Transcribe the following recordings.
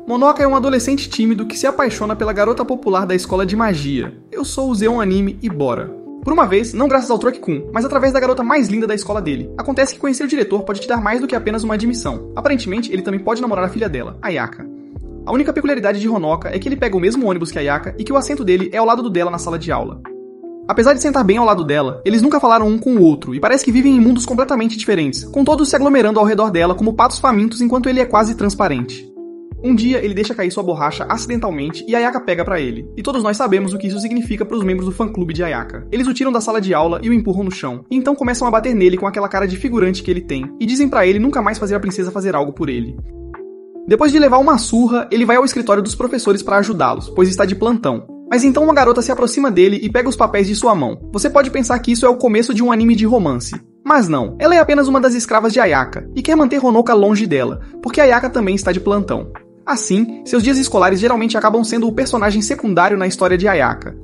Monoka é um adolescente tímido que se apaixona pela garota popular da escola de magia. Eu sou o Zeon Anime e bora! Por uma vez, não graças ao Truck-kun, mas através da garota mais linda da escola dele. Acontece que conhecer o diretor pode te dar mais do que apenas uma admissão. Aparentemente, ele também pode namorar a filha dela, Ayaka. A única peculiaridade de Honoka é que ele pega o mesmo ônibus que Ayaka e que o assento dele é ao lado do dela na sala de aula. Apesar de sentar bem ao lado dela, eles nunca falaram um com o outro e parece que vivem em mundos completamente diferentes, com todos se aglomerando ao redor dela como patos famintos enquanto ele é quase transparente. Um dia, ele deixa cair sua borracha acidentalmente e Ayaka pega pra ele. E todos nós sabemos o que isso significa pros membros do fã-clube de Ayaka. Eles o tiram da sala de aula e o empurram no chão. E então começam a bater nele com aquela cara de figurante que ele tem. E dizem pra ele nunca mais fazer a princesa fazer algo por ele. Depois de levar uma surra, ele vai ao escritório dos professores pra ajudá-los, pois está de plantão. Mas então uma garota se aproxima dele e pega os papéis de sua mão. Você pode pensar que isso é o começo de um anime de romance. Mas não, ela é apenas uma das escravas de Ayaka e quer manter Honoka longe dela, porque Ayaka também está de plantão. Assim, seus dias escolares geralmente acabam sendo o personagem secundário na história de Ayaka.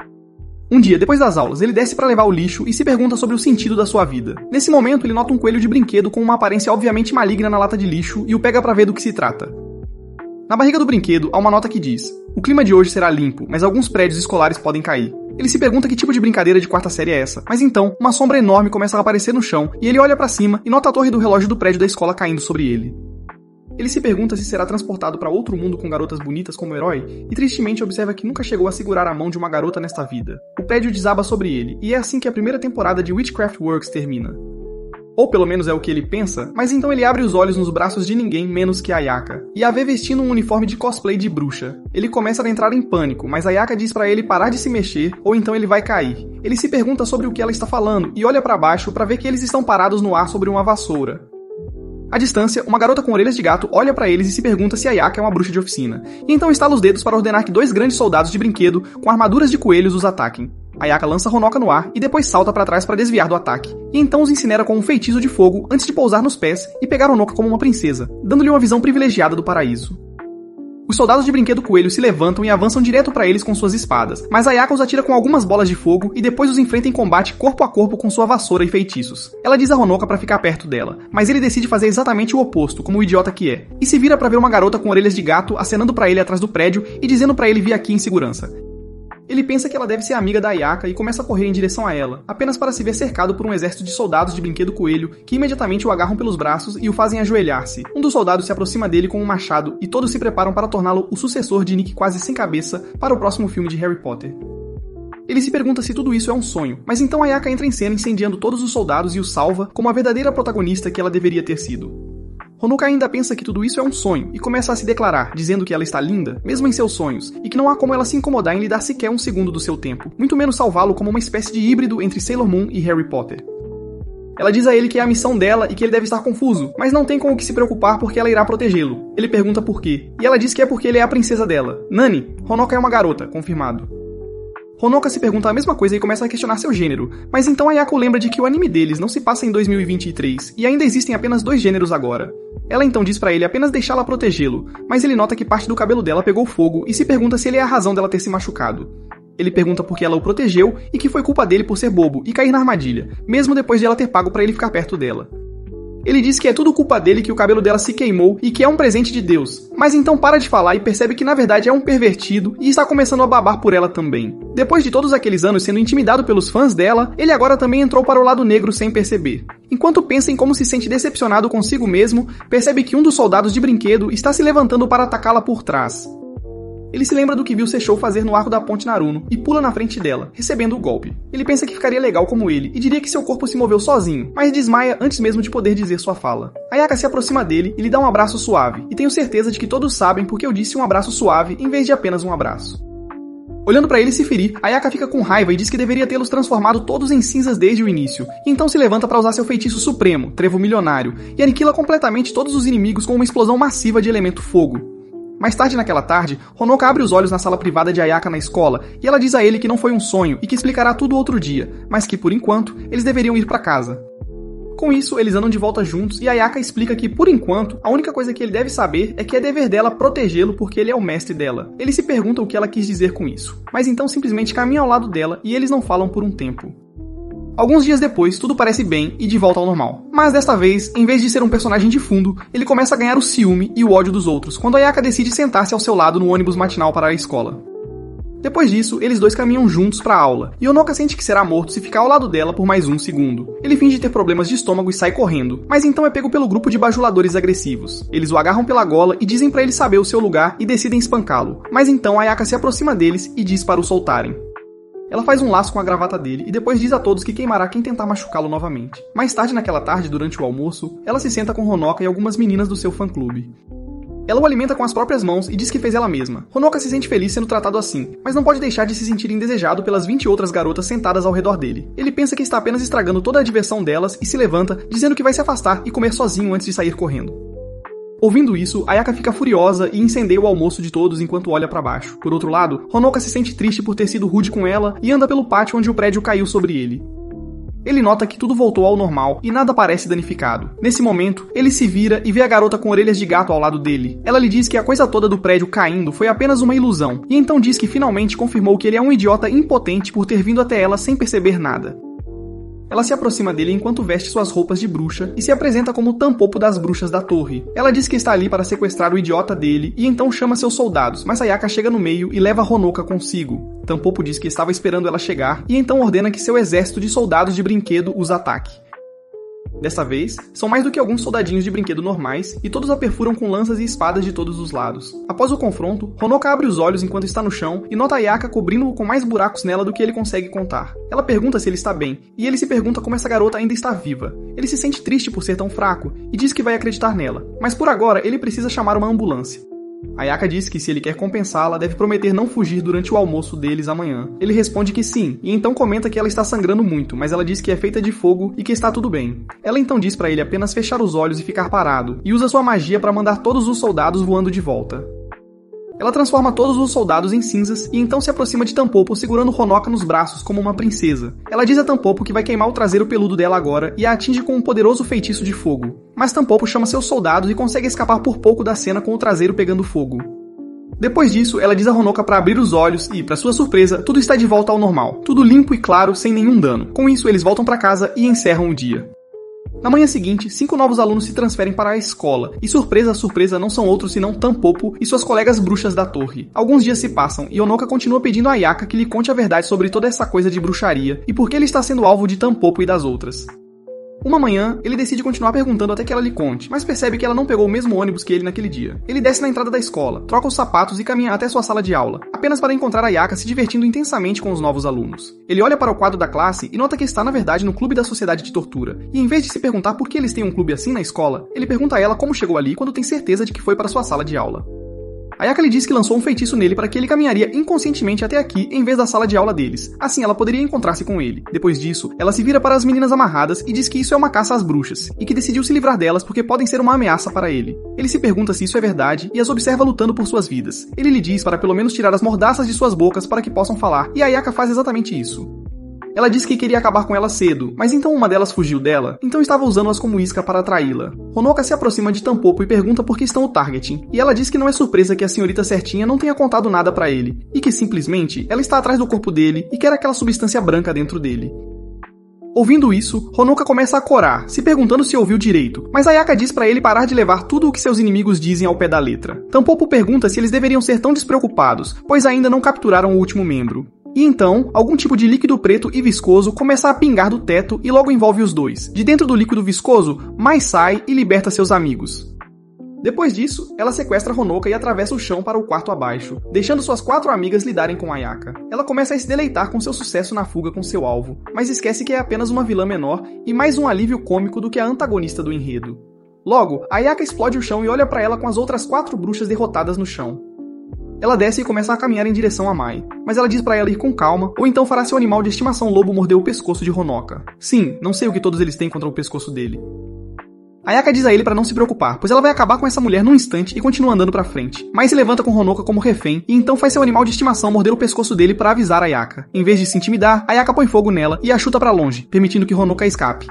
Um dia, depois das aulas, ele desce para levar o lixo e se pergunta sobre o sentido da sua vida. Nesse momento, ele nota um coelho de brinquedo com uma aparência obviamente maligna na lata de lixo e o pega para ver do que se trata. Na barriga do brinquedo, há uma nota que diz: o clima de hoje será limpo, mas alguns prédios escolares podem cair. Ele se pergunta que tipo de brincadeira de quarta série é essa, mas então, uma sombra enorme começa a aparecer no chão e ele olha para cima e nota a torre do relógio do prédio da escola caindo sobre ele. Ele se pergunta se será transportado para outro mundo com garotas bonitas como herói, e tristemente observa que nunca chegou a segurar a mão de uma garota nesta vida. O prédio desaba sobre ele, e é assim que a primeira temporada de Witchcraft Works termina. Ou pelo menos é o que ele pensa, mas então ele abre os olhos nos braços de ninguém menos que Ayaka, e a vê vestindo um uniforme de cosplay de bruxa. Ele começa a entrar em pânico, mas Ayaka diz para ele parar de se mexer, ou então ele vai cair. Ele se pergunta sobre o que ela está falando, e olha para baixo para ver que eles estão parados no ar sobre uma vassoura. À distância, uma garota com orelhas de gato olha pra eles e se pergunta se Ayaka é uma bruxa de oficina, e então estala os dedos para ordenar que 2 grandes soldados de brinquedo com armaduras de coelhos os ataquem. Ayaka lança Honoka no ar e depois salta pra trás para desviar do ataque, e então os incinera com um feitiço de fogo antes de pousar nos pés e pegar Honoka como uma princesa, dando-lhe uma visão privilegiada do paraíso. Os soldados de brinquedo coelho se levantam e avançam direto pra eles com suas espadas, mas Ayaka os atira com algumas bolas de fogo e depois os enfrenta em combate corpo a corpo com sua vassoura e feitiços. Ela diz a Honoka pra ficar perto dela, mas ele decide fazer exatamente o oposto, como o idiota que é, e se vira pra ver uma garota com orelhas de gato acenando pra ele atrás do prédio e dizendo pra ele vir aqui em segurança. Ele pensa que ela deve ser amiga da Ayaka e começa a correr em direção a ela, apenas para se ver cercado por um exército de soldados de brinquedo coelho que imediatamente o agarram pelos braços e o fazem ajoelhar-se. Um dos soldados se aproxima dele com um machado e todos se preparam para torná-lo o sucessor de Nick quase sem cabeça para o próximo filme de Harry Potter. Ele se pergunta se tudo isso é um sonho, mas então Ayaka entra em cena incendiando todos os soldados e os salva como a verdadeira protagonista que ela deveria ter sido. Honoka ainda pensa que tudo isso é um sonho e começa a se declarar, dizendo que ela está linda, mesmo em seus sonhos, e que não há como ela se incomodar em lhe dar sequer um segundo do seu tempo, muito menos salvá-lo como uma espécie de híbrido entre Sailor Moon e Harry Potter. Ela diz a ele que é a missão dela e que ele deve estar confuso, mas não tem com o que se preocupar porque ela irá protegê-lo. Ele pergunta por quê, e ela diz que é porque ele é a princesa dela. Nani, Honoka é uma garota, confirmado. Honoka se pergunta a mesma coisa e começa a questionar seu gênero, mas então Ayako lembra de que o anime deles não se passa em 2023 e ainda existem apenas 2 gêneros agora. Ela então diz pra ele apenas deixá-la protegê-lo, mas ele nota que parte do cabelo dela pegou fogo e se pergunta se ele é a razão dela ter se machucado. Ele pergunta por que ela o protegeu e que foi culpa dele por ser bobo e cair na armadilha, mesmo depois de ela ter pago pra ele ficar perto dela. Ele diz que é tudo culpa dele que o cabelo dela se queimou e que é um presente de Deus, mas então para de falar e percebe que na verdade é um pervertido e está começando a babar por ela também. Depois de todos aqueles anos sendo intimidado pelos fãs dela, ele agora também entrou para o lado negro sem perceber. Enquanto pensa em como se sente decepcionado consigo mesmo, percebe que um dos soldados de brinquedo está se levantando para atacá-la por trás. Ele se lembra do que viu Sessho fazer no arco da ponte Naruno e pula na frente dela, recebendo o golpe. Ele pensa que ficaria legal como ele e diria que seu corpo se moveu sozinho, mas desmaia antes mesmo de poder dizer sua fala. Ayaka se aproxima dele e lhe dá um abraço suave, e tenho certeza de que todos sabem porque eu disse um abraço suave em vez de apenas um abraço. Olhando pra ele se ferir, Ayaka fica com raiva e diz que deveria tê-los transformado todos em cinzas desde o início, e então se levanta para usar seu feitiço supremo, Trevo Milionário, e aniquila completamente todos os inimigos com uma explosão massiva de elemento fogo. Mais tarde naquela tarde, Honoka abre os olhos na sala privada de Ayaka na escola e ela diz a ele que não foi um sonho e que explicará tudo outro dia, mas que, por enquanto, eles deveriam ir pra casa. Com isso, eles andam de volta juntos e Ayaka explica que, por enquanto, a única coisa que ele deve saber é que é dever dela protegê-lo porque ele é o mestre dela. Ele se pergunta o que ela quis dizer com isso, mas então simplesmente caminha ao lado dela e eles não falam por um tempo. Alguns dias depois, tudo parece bem e de volta ao normal. Mas desta vez, em vez de ser um personagem de fundo, ele começa a ganhar o ciúme e o ódio dos outros, quando Ayaka decide sentar-se ao seu lado no ônibus matinal para a escola. Depois disso, eles dois caminham juntos para a aula, e Honoka sente que será morto se ficar ao lado dela por mais um segundo. Ele finge ter problemas de estômago e sai correndo, mas então é pego pelo grupo de bajuladores agressivos. Eles o agarram pela gola e dizem para ele saber o seu lugar e decidem espancá-lo. Mas então Ayaka se aproxima deles e diz para o soltarem. Ela faz um laço com a gravata dele e depois diz a todos que queimará quem tentar machucá-lo novamente. Mais tarde naquela tarde, durante o almoço, ela se senta com Honoka e algumas meninas do seu fã-clube. Ela o alimenta com as próprias mãos e diz que fez ela mesma. Honoka se sente feliz sendo tratado assim, mas não pode deixar de se sentir indesejado pelas 20 outras garotas sentadas ao redor dele. Ele pensa que está apenas estragando toda a diversão delas e se levanta, dizendo que vai se afastar e comer sozinho antes de sair correndo. Ouvindo isso, Ayaka fica furiosa e incendeia o almoço de todos enquanto olha para baixo. Por outro lado, Honoka se sente triste por ter sido rude com ela e anda pelo pátio onde o prédio caiu sobre ele. Ele nota que tudo voltou ao normal e nada parece danificado. Nesse momento, ele se vira e vê a garota com orelhas de gato ao lado dele. Ela lhe diz que a coisa toda do prédio caindo foi apenas uma ilusão, e então diz que finalmente confirmou que ele é um idiota impotente por ter vindo até ela sem perceber nada. Ela se aproxima dele enquanto veste suas roupas de bruxa e se apresenta como o Tampopo das bruxas da torre. Ela diz que está ali para sequestrar o idiota dele e então chama seus soldados, mas Ayaka chega no meio e leva Honoka consigo. Tampopo diz que estava esperando ela chegar e então ordena que seu exército de soldados de brinquedo os ataque. Dessa vez, são mais do que alguns soldadinhos de brinquedo normais, e todos a perfuram com lanças e espadas de todos os lados. Após o confronto, Honoka abre os olhos enquanto está no chão e nota Ayaka cobrindo-o com mais buracos nela do que ele consegue contar. Ela pergunta se ele está bem, e ele se pergunta como essa garota ainda está viva. Ele se sente triste por ser tão fraco, e diz que vai acreditar nela, mas por agora ele precisa chamar uma ambulância. Ayaka diz que se ele quer compensá-la, deve prometer não fugir durante o almoço deles amanhã. Ele responde que sim, e então comenta que ela está sangrando muito, mas ela diz que é feita de fogo e que está tudo bem. Ela então diz para ele apenas fechar os olhos e ficar parado, e usa sua magia para mandar todos os soldados voando de volta. Ela transforma todos os soldados em cinzas e então se aproxima de Tampopo segurando Honoka nos braços como uma princesa. Ela diz a Tampopo que vai queimar o traseiro peludo dela agora e a atinge com um poderoso feitiço de fogo. Mas Tampopo chama seus soldados e consegue escapar por pouco da cena com o traseiro pegando fogo. Depois disso, ela diz a Honoka para abrir os olhos e, para sua surpresa, tudo está de volta ao normal. Tudo limpo e claro, sem nenhum dano. Com isso, eles voltam para casa e encerram o dia. Na manhã seguinte, 5 novos alunos se transferem para a escola, e surpresa, não são outros senão Tampopo e suas colegas bruxas da torre. Alguns dias se passam, e Honoka continua pedindo a Ayaka que lhe conte a verdade sobre toda essa coisa de bruxaria, e por que ele está sendo alvo de Tampopo e das outras. Uma manhã, ele decide continuar perguntando até que ela lhe conte, mas percebe que ela não pegou o mesmo ônibus que ele naquele dia. Ele desce na entrada da escola, troca os sapatos e caminha até sua sala de aula, apenas para encontrar Ayaka se divertindo intensamente com os novos alunos. Ele olha para o quadro da classe e nota que está na verdade no clube da sociedade de tortura, e em vez de se perguntar por que eles têm um clube assim na escola, ele pergunta a ela como chegou ali quando tem certeza de que foi para sua sala de aula. Ayaka lhe diz que lançou um feitiço nele para que ele caminharia inconscientemente até aqui em vez da sala de aula deles. Assim ela poderia encontrar-se com ele. Depois disso, ela se vira para as meninas amarradas e diz que isso é uma caça às bruxas, e que decidiu se livrar delas porque podem ser uma ameaça para ele. Ele se pergunta se isso é verdade e as observa lutando por suas vidas. Ele lhe diz para pelo menos tirar as mordaças de suas bocas para que possam falar, e Ayaka faz exatamente isso. Ela diz que queria acabar com ela cedo, mas então uma delas fugiu dela, então estava usando-as como isca para atraí-la. Honoka se aproxima de Tampopo e pergunta por que estão o targeting, e ela diz que não é surpresa que a senhorita certinha não tenha contado nada para ele, e que simplesmente ela está atrás do corpo dele e quer aquela substância branca dentro dele. Ouvindo isso, Honoka começa a corar, se perguntando se ouviu direito, mas Ayaka diz para ele parar de levar tudo o que seus inimigos dizem ao pé da letra. Tampopo pergunta se eles deveriam ser tão despreocupados, pois ainda não capturaram o último membro. E então, algum tipo de líquido preto e viscoso começa a pingar do teto e logo envolve os dois. De dentro do líquido viscoso, Mai sai e liberta seus amigos. Depois disso, ela sequestra Honoka e atravessa o chão para o quarto abaixo, deixando suas 4 amigas lidarem com Ayaka. Ela começa a se deleitar com seu sucesso na fuga com seu alvo, mas esquece que é apenas uma vilã menor e mais um alívio cômico do que a antagonista do enredo. Logo, Ayaka explode o chão e olha para ela com as outras 4 bruxas derrotadas no chão. Ela desce e começa a caminhar em direção a Mai, mas ela diz pra ela ir com calma, ou então fará seu animal de estimação lobo morder o pescoço de Honoka. Sim, não sei o que todos eles têm contra o pescoço dele. Ayaka diz a ele pra não se preocupar, pois ela vai acabar com essa mulher num instante e continua andando pra frente. Mai se levanta com Honoka como refém, e então faz seu animal de estimação morder o pescoço dele pra avisar Ayaka. Em vez de se intimidar, Ayaka põe fogo nela e a chuta pra longe, permitindo que Honoka escape.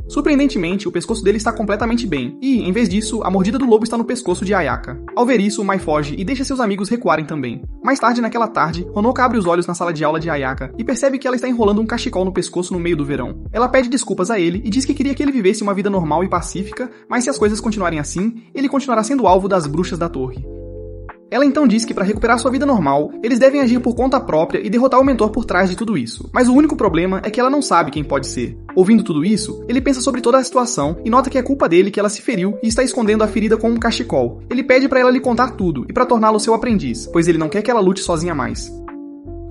Surpreendentemente, o pescoço dele está completamente bem, e, em vez disso, a mordida do lobo está no pescoço de Ayaka. Ao ver isso, Mai foge e deixa seus amigos recuarem também. Mais tarde naquela tarde, Honoka abre os olhos na sala de aula de Ayaka e percebe que ela está enrolando um cachecol no pescoço no meio do verão. Ela pede desculpas a ele e diz que queria que ele vivesse uma vida normal e pacífica, mas se as coisas continuarem assim, ele continuará sendo alvo das bruxas da torre. Ela então diz que para recuperar sua vida normal, eles devem agir por conta própria e derrotar o mentor por trás de tudo isso. Mas o único problema é que ela não sabe quem pode ser. Ouvindo tudo isso, ele pensa sobre toda a situação e nota que é culpa dele que ela se feriu e está escondendo a ferida com um cachecol. Ele pede para ela lhe contar tudo e para torná-lo seu aprendiz, pois ele não quer que ela lute sozinha mais.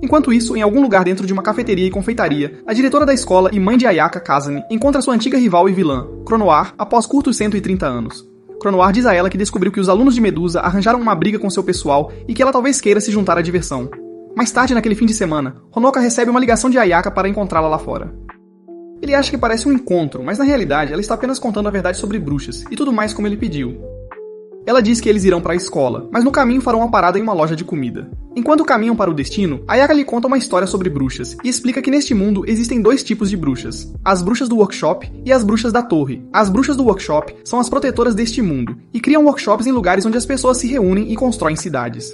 Enquanto isso, em algum lugar dentro de uma cafeteria e confeitaria, a diretora da escola e mãe de Ayaka, Kazami, encontra sua antiga rival e vilã, Cronoir, após curtos 130 anos. Cronoir diz a ela que descobriu que os alunos de Medusa arranjaram uma briga com seu pessoal e que ela talvez queira se juntar à diversão. Mais tarde, naquele fim de semana, Honoka recebe uma ligação de Ayaka para encontrá-la lá fora. Ele acha que parece um encontro, mas na realidade ela está apenas contando a verdade sobre bruxas e tudo mais como ele pediu. Ela diz que eles irão para a escola, mas no caminho farão uma parada em uma loja de comida. Enquanto caminham para o destino, Ayaka lhe conta uma história sobre bruxas e explica que neste mundo existem dois tipos de bruxas: as bruxas do workshop e as bruxas da torre. As bruxas do workshop são as protetoras deste mundo e criam workshops em lugares onde as pessoas se reúnem e constroem cidades.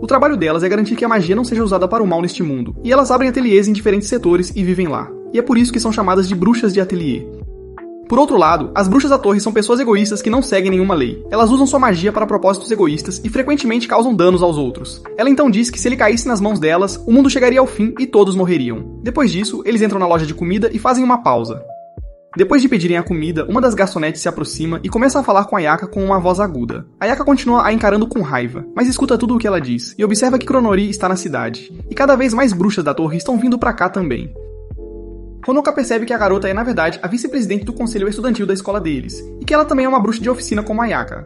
O trabalho delas é garantir que a magia não seja usada para o mal neste mundo, e elas abrem ateliês em diferentes setores e vivem lá. E é por isso que são chamadas de bruxas de ateliê. Por outro lado, as bruxas da torre são pessoas egoístas que não seguem nenhuma lei. Elas usam sua magia para propósitos egoístas e frequentemente causam danos aos outros. Ela então diz que se ele caísse nas mãos delas, o mundo chegaria ao fim e todos morreriam. Depois disso, eles entram na loja de comida e fazem uma pausa. Depois de pedirem a comida, uma das garçonetes se aproxima e começa a falar com Ayaka com uma voz aguda. Ayaka continua a encarando com raiva, mas escuta tudo o que ela diz e observa que Kronori está na cidade. E cada vez mais bruxas da torre estão vindo pra cá também. Honoka percebe que a garota é, na verdade, a vice-presidente do conselho estudantil da escola deles, e que ela também é uma bruxa de oficina como Ayaka.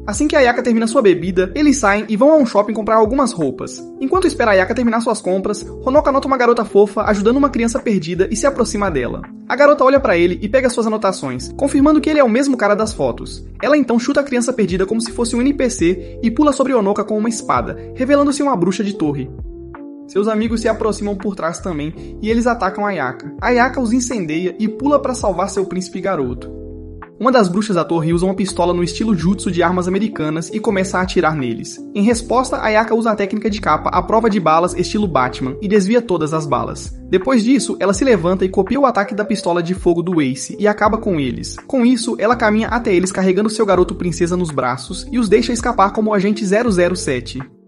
Assim que Ayaka termina sua bebida, eles saem e vão a um shopping comprar algumas roupas. Enquanto espera Ayaka terminar suas compras, Honoka nota uma garota fofa ajudando uma criança perdida e se aproxima dela. A garota olha pra ele e pega suas anotações, confirmando que ele é o mesmo cara das fotos. Ela então chuta a criança perdida como se fosse um NPC e pula sobre Honoka com uma espada, revelando-se uma bruxa de torre. Seus amigos se aproximam por trás também e eles atacam Ayaka. Ayaka os incendeia e pula para salvar seu príncipe garoto. Uma das bruxas da torre usa uma pistola no estilo jutsu de armas americanas e começa a atirar neles. Em resposta, Ayaka usa a técnica de capa à prova de balas estilo Batman e desvia todas as balas. Depois disso, ela se levanta e copia o ataque da pistola de fogo do Ace e acaba com eles. Com isso, ela caminha até eles carregando seu garoto princesa nos braços e os deixa escapar como o agente 007.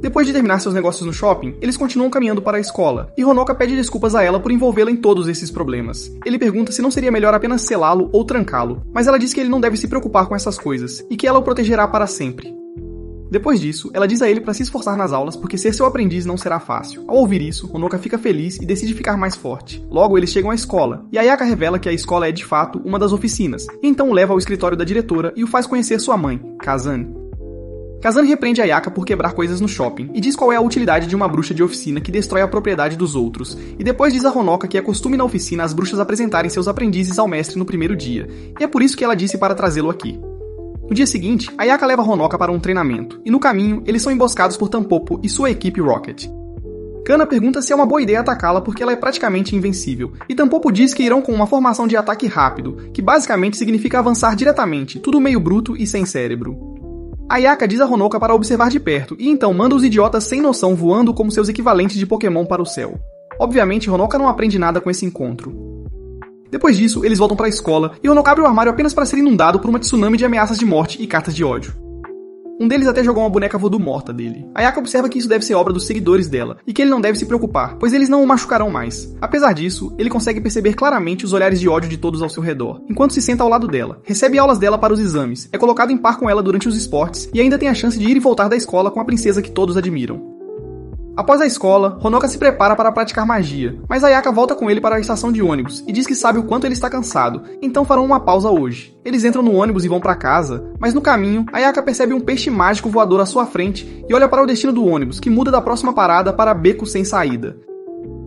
Depois de terminar seus negócios no shopping, eles continuam caminhando para a escola, e Honoka pede desculpas a ela por envolvê-la em todos esses problemas. Ele pergunta se não seria melhor apenas selá-lo ou trancá-lo, mas ela diz que ele não deve se preocupar com essas coisas, e que ela o protegerá para sempre. Depois disso, ela diz a ele para se esforçar nas aulas porque ser seu aprendiz não será fácil. Ao ouvir isso, Honoka fica feliz e decide ficar mais forte. Logo, eles chegam à escola, e Ayaka revela que a escola é de fato uma das oficinas, e então o leva ao escritório da diretora e o faz conhecer sua mãe, Kazami. Kazami repreende Ayaka por quebrar coisas no shopping e diz qual é a utilidade de uma bruxa de oficina que destrói a propriedade dos outros, e depois diz a Honoka que é costume na oficina as bruxas apresentarem seus aprendizes ao mestre no primeiro dia, e é por isso que ela disse para trazê-lo aqui. No dia seguinte, Ayaka leva Honoka para um treinamento, e no caminho eles são emboscados por Tampopo e sua equipe Rocket. Kana pergunta se é uma boa ideia atacá-la porque ela é praticamente invencível, e Tampopo diz que irão com uma formação de ataque rápido, que basicamente significa avançar diretamente, tudo meio bruto e sem cérebro. Ayaka diz a Honoka para observar de perto, e então manda os idiotas sem noção voando como seus equivalentes de Pokémon para o céu. Obviamente, Honoka não aprende nada com esse encontro. Depois disso, eles voltam para a escola, e Honoka abre o armário apenas para ser inundado por uma tsunami de ameaças de morte e cartas de ódio. Um deles até jogou uma boneca voodoo morta dele. Ayaka observa que isso deve ser obra dos seguidores dela, e que ele não deve se preocupar, pois eles não o machucarão mais. Apesar disso, ele consegue perceber claramente os olhares de ódio de todos ao seu redor, enquanto se senta ao lado dela, recebe aulas dela para os exames, é colocado em par com ela durante os esportes, e ainda tem a chance de ir e voltar da escola com a princesa que todos admiram. Após a escola, Honoka se prepara para praticar magia, mas Ayaka volta com ele para a estação de ônibus e diz que sabe o quanto ele está cansado, então farão uma pausa hoje. Eles entram no ônibus e vão para casa, mas no caminho, Ayaka percebe um peixe mágico voador à sua frente e olha para o destino do ônibus, que muda da próxima parada para Beco Sem Saída.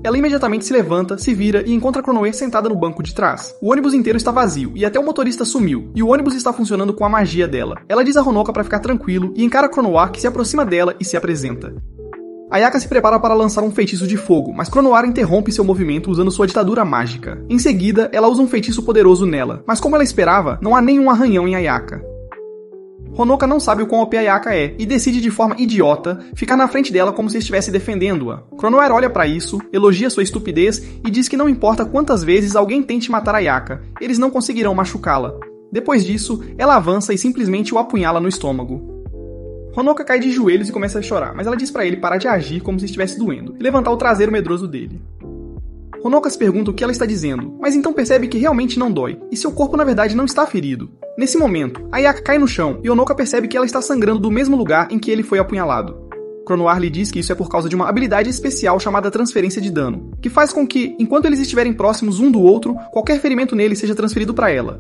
Ela imediatamente se levanta, se vira e encontra Cronoe sentada no banco de trás. O ônibus inteiro está vazio e até o motorista sumiu, e o ônibus está funcionando com a magia dela. Ela diz a Honoka para ficar tranquilo e encara Cronoe que se aproxima dela e se apresenta. Ayaka se prepara para lançar um feitiço de fogo, mas Cronoar interrompe seu movimento usando sua ditadura mágica. Em seguida, ela usa um feitiço poderoso nela, mas como ela esperava, não há nenhum arranhão em Ayaka. Honoka não sabe o quão OP Ayaka é, e decide de forma idiota ficar na frente dela como se estivesse defendendo-a. Cronoar olha pra isso, elogia sua estupidez e diz que não importa quantas vezes alguém tente matar Ayaka, eles não conseguirão machucá-la. Depois disso, ela avança e simplesmente o apunhala no estômago. Honoka cai de joelhos e começa a chorar, mas ela diz pra ele parar de agir como se estivesse doendo, e levantar o traseiro medroso dele. Honoka se pergunta o que ela está dizendo, mas então percebe que realmente não dói, e seu corpo na verdade não está ferido. Nesse momento, Ayaka cai no chão e Honoka percebe que ela está sangrando do mesmo lugar em que ele foi apunhalado. Cronoar lhe diz que isso é por causa de uma habilidade especial chamada transferência de dano, que faz com que, enquanto eles estiverem próximos um do outro, qualquer ferimento nele seja transferido para ela.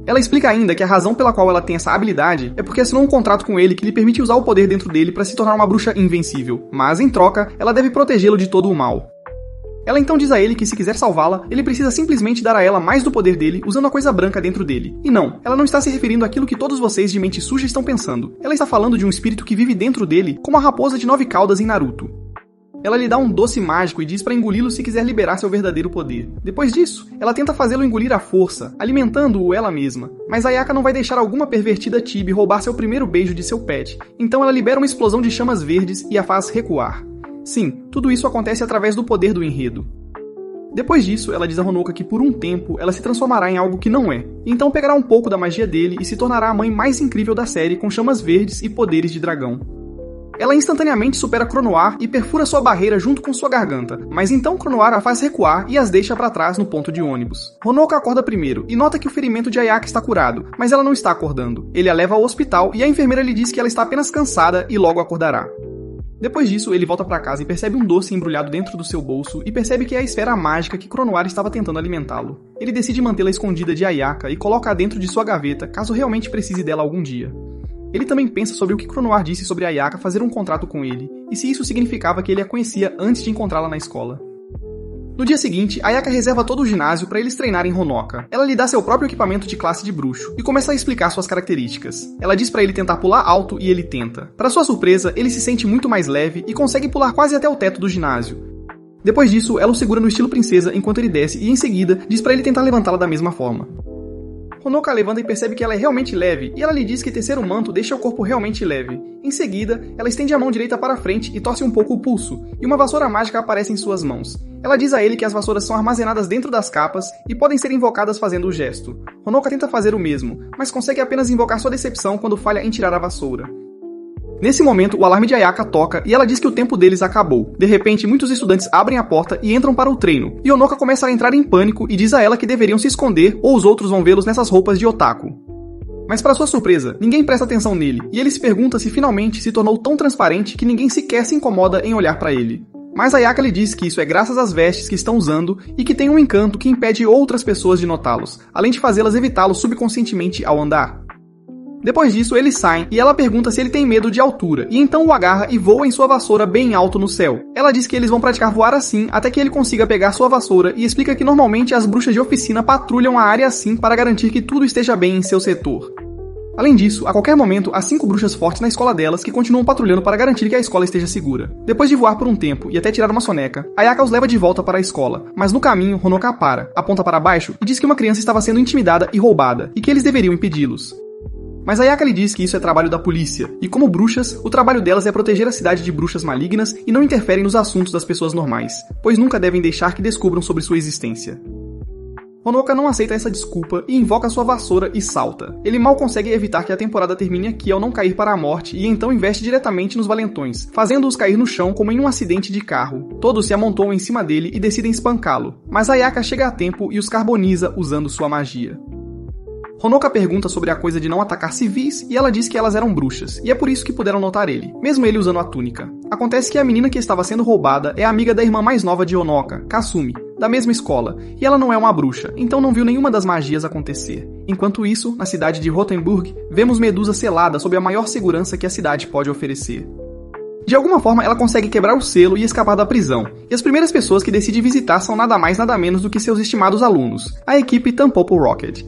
Ela explica ainda que a razão pela qual ela tem essa habilidade é porque assinou um contrato com ele que lhe permite usar o poder dentro dele para se tornar uma bruxa invencível, mas em troca, ela deve protegê-lo de todo o mal. Ela então diz a ele que se quiser salvá-la, ele precisa simplesmente dar a ela mais do poder dele usando a coisa branca dentro dele. E não, ela não está se referindo àquilo que todos vocês de mente suja estão pensando. Ela está falando de um espírito que vive dentro dele, como a raposa de 9 caudas em Naruto. Ela lhe dá um doce mágico e diz para engoli-lo se quiser liberar seu verdadeiro poder. Depois disso, ela tenta fazê-lo engolir à força, alimentando-o ela mesma. Mas Ayaka não vai deixar alguma pervertida Chibi roubar seu primeiro beijo de seu pet, então ela libera uma explosão de chamas verdes e a faz recuar. Sim, tudo isso acontece através do poder do enredo. Depois disso, ela diz a Honoka que por um tempo ela se transformará em algo que não é, então pegará um pouco da magia dele e se tornará a mãe mais incrível da série com chamas verdes e poderes de dragão. Ela instantaneamente supera Cronoar e perfura sua barreira junto com sua garganta, mas então Cronoar a faz recuar e as deixa para trás no ponto de ônibus. Honoka acorda primeiro e nota que o ferimento de Ayaka está curado, mas ela não está acordando. Ele a leva ao hospital e a enfermeira lhe diz que ela está apenas cansada e logo acordará. Depois disso, ele volta para casa e percebe um doce embrulhado dentro do seu bolso e percebe que é a esfera mágica que Cronoar estava tentando alimentá-lo. Ele decide mantê-la escondida de Ayaka e coloca-a dentro de sua gaveta caso realmente precise dela algum dia. Ele também pensa sobre o que Cronoar disse sobre Ayaka fazer um contrato com ele, e se isso significava que ele a conhecia antes de encontrá-la na escola. No dia seguinte, Ayaka reserva todo o ginásio para eles treinarem Honoka. Ela lhe dá seu próprio equipamento de classe de bruxo e começa a explicar suas características. Ela diz para ele tentar pular alto e ele tenta. Para sua surpresa, ele se sente muito mais leve e consegue pular quase até o teto do ginásio. Depois disso, ela o segura no estilo princesa enquanto ele desce e em seguida diz para ele tentar levantá-la da mesma forma. Honoka levanta e percebe que ela é realmente leve, e ela lhe diz que tecer o manto deixa o corpo realmente leve. Em seguida, ela estende a mão direita para frente e torce um pouco o pulso, e uma vassoura mágica aparece em suas mãos. Ela diz a ele que as vassouras são armazenadas dentro das capas e podem ser invocadas fazendo o gesto. Honoka tenta fazer o mesmo, mas consegue apenas invocar sua decepção quando falha em tirar a vassoura. Nesse momento, o alarme de Ayaka toca e ela diz que o tempo deles acabou. De repente, muitos estudantes abrem a porta e entram para o treino, e Honoka começa a entrar em pânico e diz a ela que deveriam se esconder ou os outros vão vê-los nessas roupas de otaku. Mas para sua surpresa, ninguém presta atenção nele, e ele se pergunta se finalmente se tornou tão transparente que ninguém sequer se incomoda em olhar para ele. Mas Ayaka lhe diz que isso é graças às vestes que estão usando e que tem um encanto que impede outras pessoas de notá-los, além de fazê-las evitá-lo subconscientemente ao andar. Depois disso, eles saem e ela pergunta se ele tem medo de altura, e então o agarra e voa em sua vassoura bem alto no céu. Ela diz que eles vão praticar voar assim até que ele consiga pegar sua vassoura e explica que normalmente as bruxas de oficina patrulham a área assim para garantir que tudo esteja bem em seu setor. Além disso, a qualquer momento, há 5 bruxas fortes na escola delas que continuam patrulhando para garantir que a escola esteja segura. Depois de voar por um tempo e até tirar uma soneca, Ayaka os leva de volta para a escola, mas no caminho, Honoka para, aponta para baixo e diz que uma criança estava sendo intimidada e roubada, e que eles deveriam impedi-los. Mas Ayaka lhe diz que isso é trabalho da polícia, e como bruxas, o trabalho delas é proteger a cidade de bruxas malignas e não interferem nos assuntos das pessoas normais, pois nunca devem deixar que descubram sobre sua existência. Honoka não aceita essa desculpa e invoca sua vassoura e salta. Ele mal consegue evitar que a temporada termine aqui ao não cair para a morte e então investe diretamente nos valentões, fazendo-os cair no chão como em um acidente de carro. Todos se amontoam em cima dele e decidem espancá-lo, mas Ayaka chega a tempo e os carboniza usando sua magia. Honoka pergunta sobre a coisa de não atacar civis e ela diz que elas eram bruxas, e é por isso que puderam notar ele, mesmo ele usando a túnica. Acontece que a menina que estava sendo roubada é amiga da irmã mais nova de Honoka, Kasumi, da mesma escola, e ela não é uma bruxa, então não viu nenhuma das magias acontecer. Enquanto isso, na cidade de Rotenburg, vemos Medusa selada sob a maior segurança que a cidade pode oferecer. De alguma forma, ela consegue quebrar o selo e escapar da prisão, e as primeiras pessoas que decide visitar são nada mais nada menos do que seus estimados alunos, a equipe Tampopo Rocket.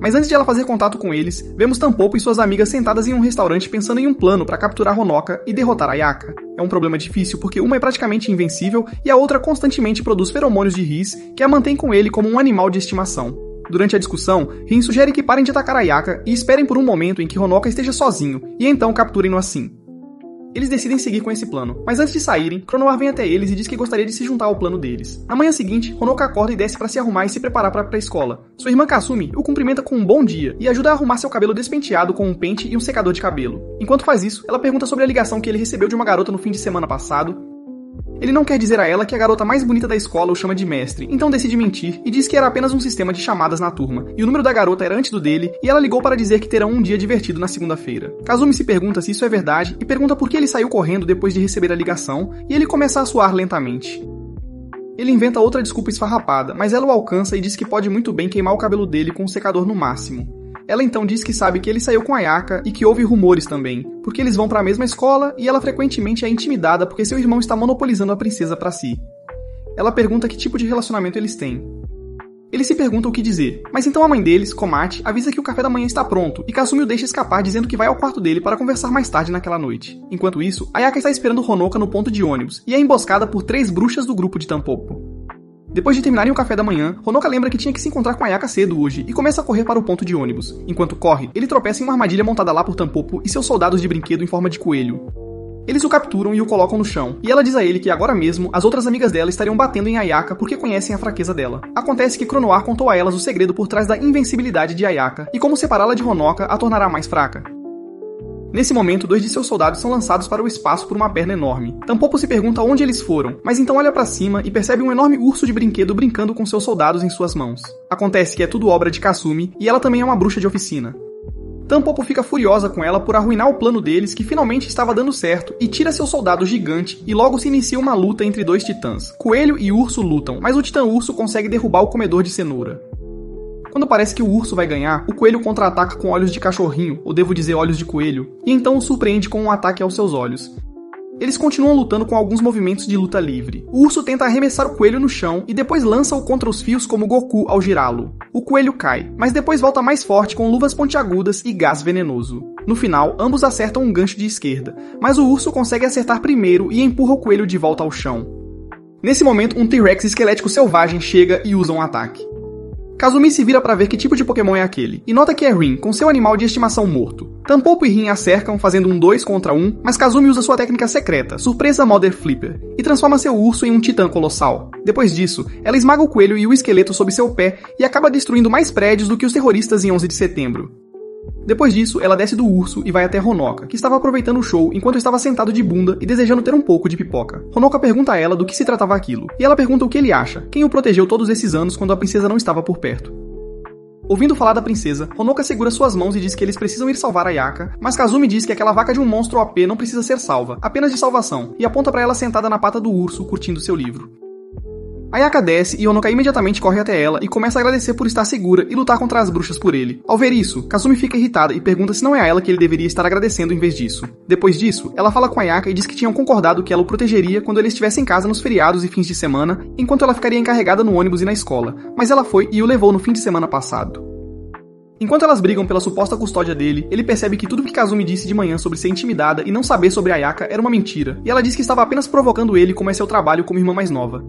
Mas antes de ela fazer contato com eles, vemos Tampopo e suas amigas sentadas em um restaurante pensando em um plano para capturar Honoka e derrotar Ayaka. É um problema difícil porque uma é praticamente invencível e a outra constantemente produz feromônios de Riz que a mantém com ele como um animal de estimação. Durante a discussão, Rin sugere que parem de atacar Ayaka e esperem por um momento em que Honoka esteja sozinho, e então capturem-no assim. Eles decidem seguir com esse plano, mas antes de saírem, Crownoir vem até eles e diz que gostaria de se juntar ao plano deles. Na manhã seguinte, Honoka acorda e desce para se arrumar e se preparar para ir pra escola. Sua irmã Kasumi o cumprimenta com um bom dia e ajuda a arrumar seu cabelo despenteado com um pente e um secador de cabelo. Enquanto faz isso, ela pergunta sobre a ligação que ele recebeu de uma garota no fim de semana passado. Ele não quer dizer a ela que a garota mais bonita da escola o chama de mestre, então decide mentir e diz que era apenas um sistema de chamadas na turma, e o número da garota era antes do dele, e ela ligou para dizer que terão um dia divertido na segunda-feira. Kazumi se pergunta se isso é verdade, e pergunta por que ele saiu correndo depois de receber a ligação, e ele começa a suar lentamente. Ele inventa outra desculpa esfarrapada, mas ela o alcança e diz que pode muito bem queimar o cabelo dele com um secador no máximo. Ela então diz que sabe que ele saiu com Ayaka e que houve rumores também, porque eles vão para a mesma escola e ela frequentemente é intimidada porque seu irmão está monopolizando a princesa para si. Ela pergunta que tipo de relacionamento eles têm. Ele se pergunta o que dizer, mas então a mãe deles, Komate, avisa que o café da manhã está pronto e Kasumi o deixa escapar dizendo que vai ao quarto dele para conversar mais tarde naquela noite. Enquanto isso, Ayaka está esperando Honoka no ponto de ônibus e é emboscada por 3 bruxas do grupo de Tampopo. Depois de terminarem o café da manhã, Honoka lembra que tinha que se encontrar com Ayaka cedo hoje e começa a correr para o ponto de ônibus. Enquanto corre, ele tropeça em uma armadilha montada lá por Tampopo e seus soldados de brinquedo em forma de coelho. Eles o capturam e o colocam no chão, e ela diz a ele que agora mesmo as outras amigas dela estariam batendo em Ayaka porque conhecem a fraqueza dela. Acontece que Crownoir contou a elas o segredo por trás da invencibilidade de Ayaka e como separá-la de Honoka a tornará mais fraca. Nesse momento, 2 de seus soldados são lançados para o espaço por uma perna enorme. Tampopo se pergunta onde eles foram, mas então olha para cima e percebe um enorme urso de brinquedo brincando com seus soldados em suas mãos. Acontece que é tudo obra de Kasumi e ela também é uma bruxa de oficina. Tampopo fica furiosa com ela por arruinar o plano deles que finalmente estava dando certo e tira seu soldado gigante e logo se inicia uma luta entre 2 titãs. Coelho e urso lutam, mas o titã urso consegue derrubar o comedor de cenoura. Quando parece que o urso vai ganhar, o coelho contra-ataca com olhos de cachorrinho, ou devo dizer olhos de coelho, e então o surpreende com um ataque aos seus olhos. Eles continuam lutando com alguns movimentos de luta livre. O urso tenta arremessar o coelho no chão e depois lança-o contra os fios como Goku ao girá-lo. O coelho cai, mas depois volta mais forte com luvas pontiagudas e gás venenoso. No final, ambos acertam um gancho de esquerda, mas o urso consegue acertar primeiro e empurra o coelho de volta ao chão. Nesse momento, um T-Rex esquelético selvagem chega e usa um ataque. Kasumi se vira para ver que tipo de Pokémon é aquele, e nota que é Rin, com seu animal de estimação morto. Tampopo e Rin a cercam, fazendo um 2 contra 1, mas Kasumi usa sua técnica secreta, Surpresa Mother Flipper, e transforma seu urso em um titã colossal. Depois disso, ela esmaga o coelho e o esqueleto sob seu pé e acaba destruindo mais prédios do que os terroristas em 11 de setembro. Depois disso, ela desce do urso e vai até Honoka, que estava aproveitando o show enquanto estava sentado de bunda e desejando ter um pouco de pipoca. Honoka pergunta a ela do que se tratava aquilo, e ela pergunta o que ele acha, quem o protegeu todos esses anos quando a princesa não estava por perto. Ouvindo falar da princesa, Honoka segura suas mãos e diz que eles precisam ir salvar Ayaka, mas Kasumi diz que aquela vaca de um monstro OP não precisa ser salva, apenas de salvação, e aponta para ela sentada na pata do urso, curtindo seu livro. Ayaka desce e Honoka imediatamente corre até ela e começa a agradecer por estar segura e lutar contra as bruxas por ele. Ao ver isso, Kasumi fica irritada e pergunta se não é a ela que ele deveria estar agradecendo em vez disso. Depois disso, ela fala com Ayaka e diz que tinham concordado que ela o protegeria quando ele estivesse em casa nos feriados e fins de semana, enquanto ela ficaria encarregada no ônibus e na escola, mas ela foi e o levou no fim de semana passado. Enquanto elas brigam pela suposta custódia dele, ele percebe que tudo que Kasumi disse de manhã sobre ser intimidada e não saber sobre Ayaka era uma mentira, e ela diz que estava apenas provocando ele como é seu trabalho como irmã mais nova.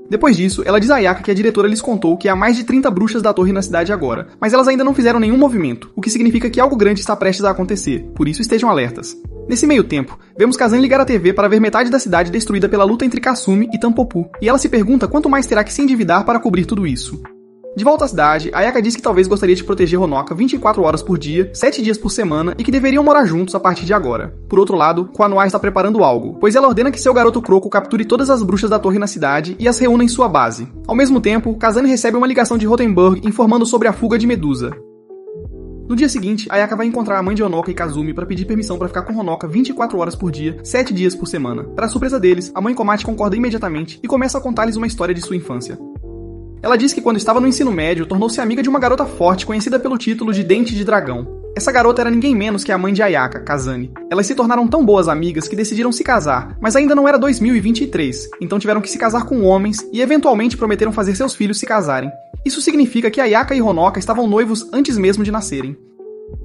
Depois disso, ela diz a Ayaka que a diretora lhes contou que há mais de 30 bruxas da torre na cidade agora, mas elas ainda não fizeram nenhum movimento, o que significa que algo grande está prestes a acontecer, por isso estejam alertas. Nesse meio tempo, vemos Kazan ligar a TV para ver metade da cidade destruída pela luta entre Kasumi e Tampopo, e ela se pergunta quanto mais terá que se endividar para cobrir tudo isso. De volta à cidade, Ayaka diz que talvez gostaria de proteger Honoka 24 horas por dia, 7 dias por semana e que deveriam morar juntos a partir de agora. Por outro lado, Koanoha está preparando algo, pois ela ordena que seu garoto Croco capture todas as bruxas da torre na cidade e as reúna em sua base. Ao mesmo tempo, Kazane recebe uma ligação de Rothenburg informando sobre a fuga de Medusa. No dia seguinte, Ayaka vai encontrar a mãe de Honoka e Kasumi para pedir permissão para ficar com Honoka 24 horas por dia, 7 dias por semana. Para surpresa deles, a mãe Komate concorda imediatamente e começa a contar-lhes uma história de sua infância. Ela diz que quando estava no ensino médio, tornou-se amiga de uma garota forte conhecida pelo título de Dente de Dragão. Essa garota era ninguém menos que a mãe de Ayaka, Kazane. Elas se tornaram tão boas amigas que decidiram se casar, mas ainda não era 2023, então tiveram que se casar com homens e eventualmente prometeram fazer seus filhos se casarem. Isso significa que Ayaka e Honoka estavam noivos antes mesmo de nascerem.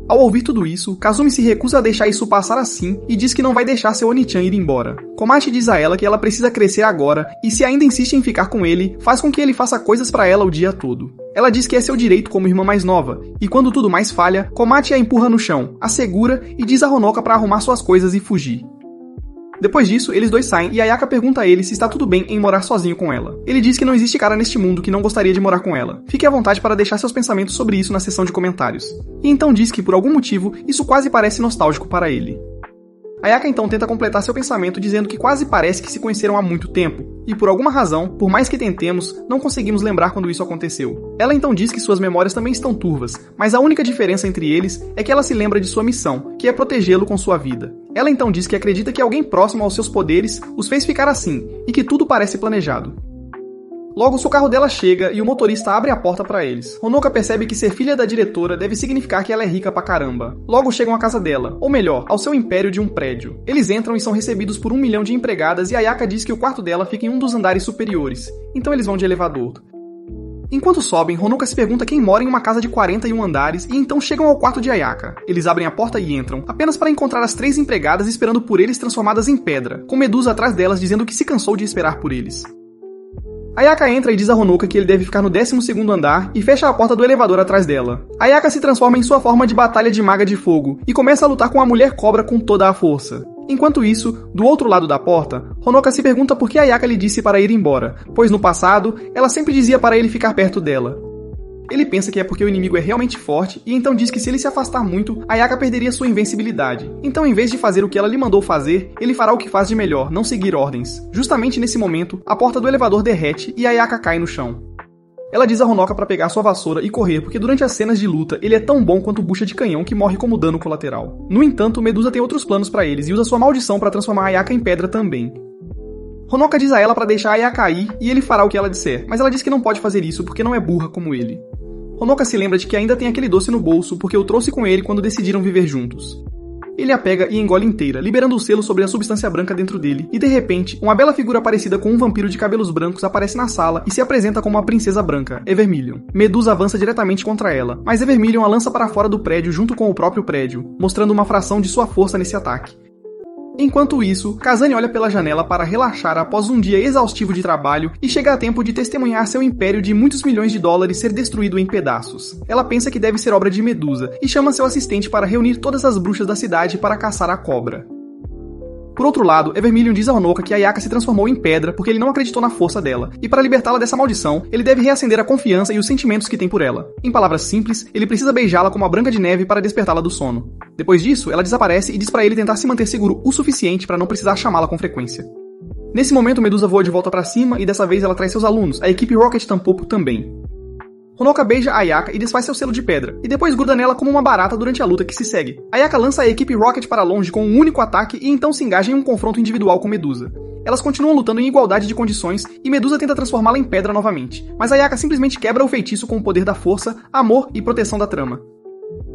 Ao ouvir tudo isso, Kazumi se recusa a deixar isso passar assim e diz que não vai deixar seu Oni-chan ir embora. Komachi diz a ela que ela precisa crescer agora e se ainda insiste em ficar com ele, faz com que ele faça coisas pra ela o dia todo. Ela diz que é seu direito como irmã mais nova, e quando tudo mais falha, Komachi a empurra no chão, a segura e diz a Honoka pra arrumar suas coisas e fugir. Depois disso, eles dois saem e Ayaka pergunta a ele se está tudo bem em morar sozinho com ela. Ele diz que não existe cara neste mundo que não gostaria de morar com ela. Fique à vontade para deixar seus pensamentos sobre isso na seção de comentários. E então diz que, por algum motivo, isso quase parece nostálgico para ele. Ayaka então tenta completar seu pensamento dizendo que quase parece que se conheceram há muito tempo, e por alguma razão, por mais que tentemos, não conseguimos lembrar quando isso aconteceu. Ela então diz que suas memórias também estão turvas, mas a única diferença entre eles é que ela se lembra de sua missão, que é protegê-lo com sua vida. Ela então diz que acredita que alguém próximo aos seus poderes os fez ficar assim, e que tudo parece planejado. Logo, o carro dela chega e o motorista abre a porta pra eles. Honoka percebe que ser filha da diretora deve significar que ela é rica pra caramba. Logo chegam à casa dela, ou melhor, ao seu império de um prédio. Eles entram e são recebidos por 1 milhão de empregadas e Ayaka diz que o quarto dela fica em um dos andares superiores. Então eles vão de elevador. Enquanto sobem, Honoka se pergunta quem mora em uma casa de 41 andares e então chegam ao quarto de Ayaka. Eles abrem a porta e entram, apenas para encontrar as 3 empregadas esperando por eles transformadas em pedra, com Medusa atrás delas dizendo que se cansou de esperar por eles. Ayaka entra e diz a Honoka que ele deve ficar no 12º andar e fecha a porta do elevador atrás dela. Ayaka se transforma em sua forma de batalha de maga de fogo e começa a lutar com a mulher cobra com toda a força. Enquanto isso, do outro lado da porta, Honoka se pergunta por que Ayaka lhe disse para ir embora, pois no passado, ela sempre dizia para ele ficar perto dela. Ele pensa que é porque o inimigo é realmente forte e então diz que se ele se afastar muito, Ayaka perderia sua invencibilidade. Então, em vez de fazer o que ela lhe mandou fazer, ele fará o que faz de melhor, não seguir ordens. Justamente nesse momento, a porta do elevador derrete e Ayaka cai no chão. Ela diz a Honoka para pegar sua vassoura e correr, porque durante as cenas de luta, ele é tão bom quanto bucha de canhão que morre como dano colateral. No entanto, Medusa tem outros planos para eles e usa sua maldição para transformar Ayaka em pedra também. Honoka diz a ela para deixar Ayaka ir e ele fará o que ela disser, mas ela diz que não pode fazer isso porque não é burra como ele. Honoka se lembra de que ainda tem aquele doce no bolso porque o trouxe com ele quando decidiram viver juntos. Ele a pega e engole inteira, liberando o selo sobre a substância branca dentro dele, e de repente, uma bela figura parecida com um vampiro de cabelos brancos aparece na sala e se apresenta como uma princesa branca, Evermillion. Medusa avança diretamente contra ela, mas Evermillion a lança para fora do prédio junto com o próprio prédio, mostrando uma fração de sua força nesse ataque. Enquanto isso, Kazane olha pela janela para relaxar após um dia exaustivo de trabalho e chega a tempo de testemunhar seu império de muitos milhões de dólares ser destruído em pedaços. Ela pensa que deve ser obra de Medusa e chama seu assistente para reunir todas as bruxas da cidade para caçar a cobra. Por outro lado, Evermillion diz a Honoka que Ayaka se transformou em pedra porque ele não acreditou na força dela, e para libertá-la dessa maldição, ele deve reacender a confiança e os sentimentos que tem por ela. Em palavras simples, ele precisa beijá-la como a Branca de Neve para despertá-la do sono. Depois disso, ela desaparece e diz para ele tentar se manter seguro o suficiente para não precisar chamá-la com frequência. Nesse momento, Medusa voa de volta para cima e dessa vez ela traz seus alunos, a equipe Rocket Tampopo também. Honoka beija Ayaka e desfaz seu selo de pedra, e depois gruda nela como uma barata durante a luta que se segue. Ayaka lança a equipe Rocket para longe com um único ataque e então se engaja em um confronto individual com Medusa. Elas continuam lutando em igualdade de condições e Medusa tenta transformá-la em pedra novamente, mas Ayaka simplesmente quebra o feitiço com o poder da força, amor e proteção da trama.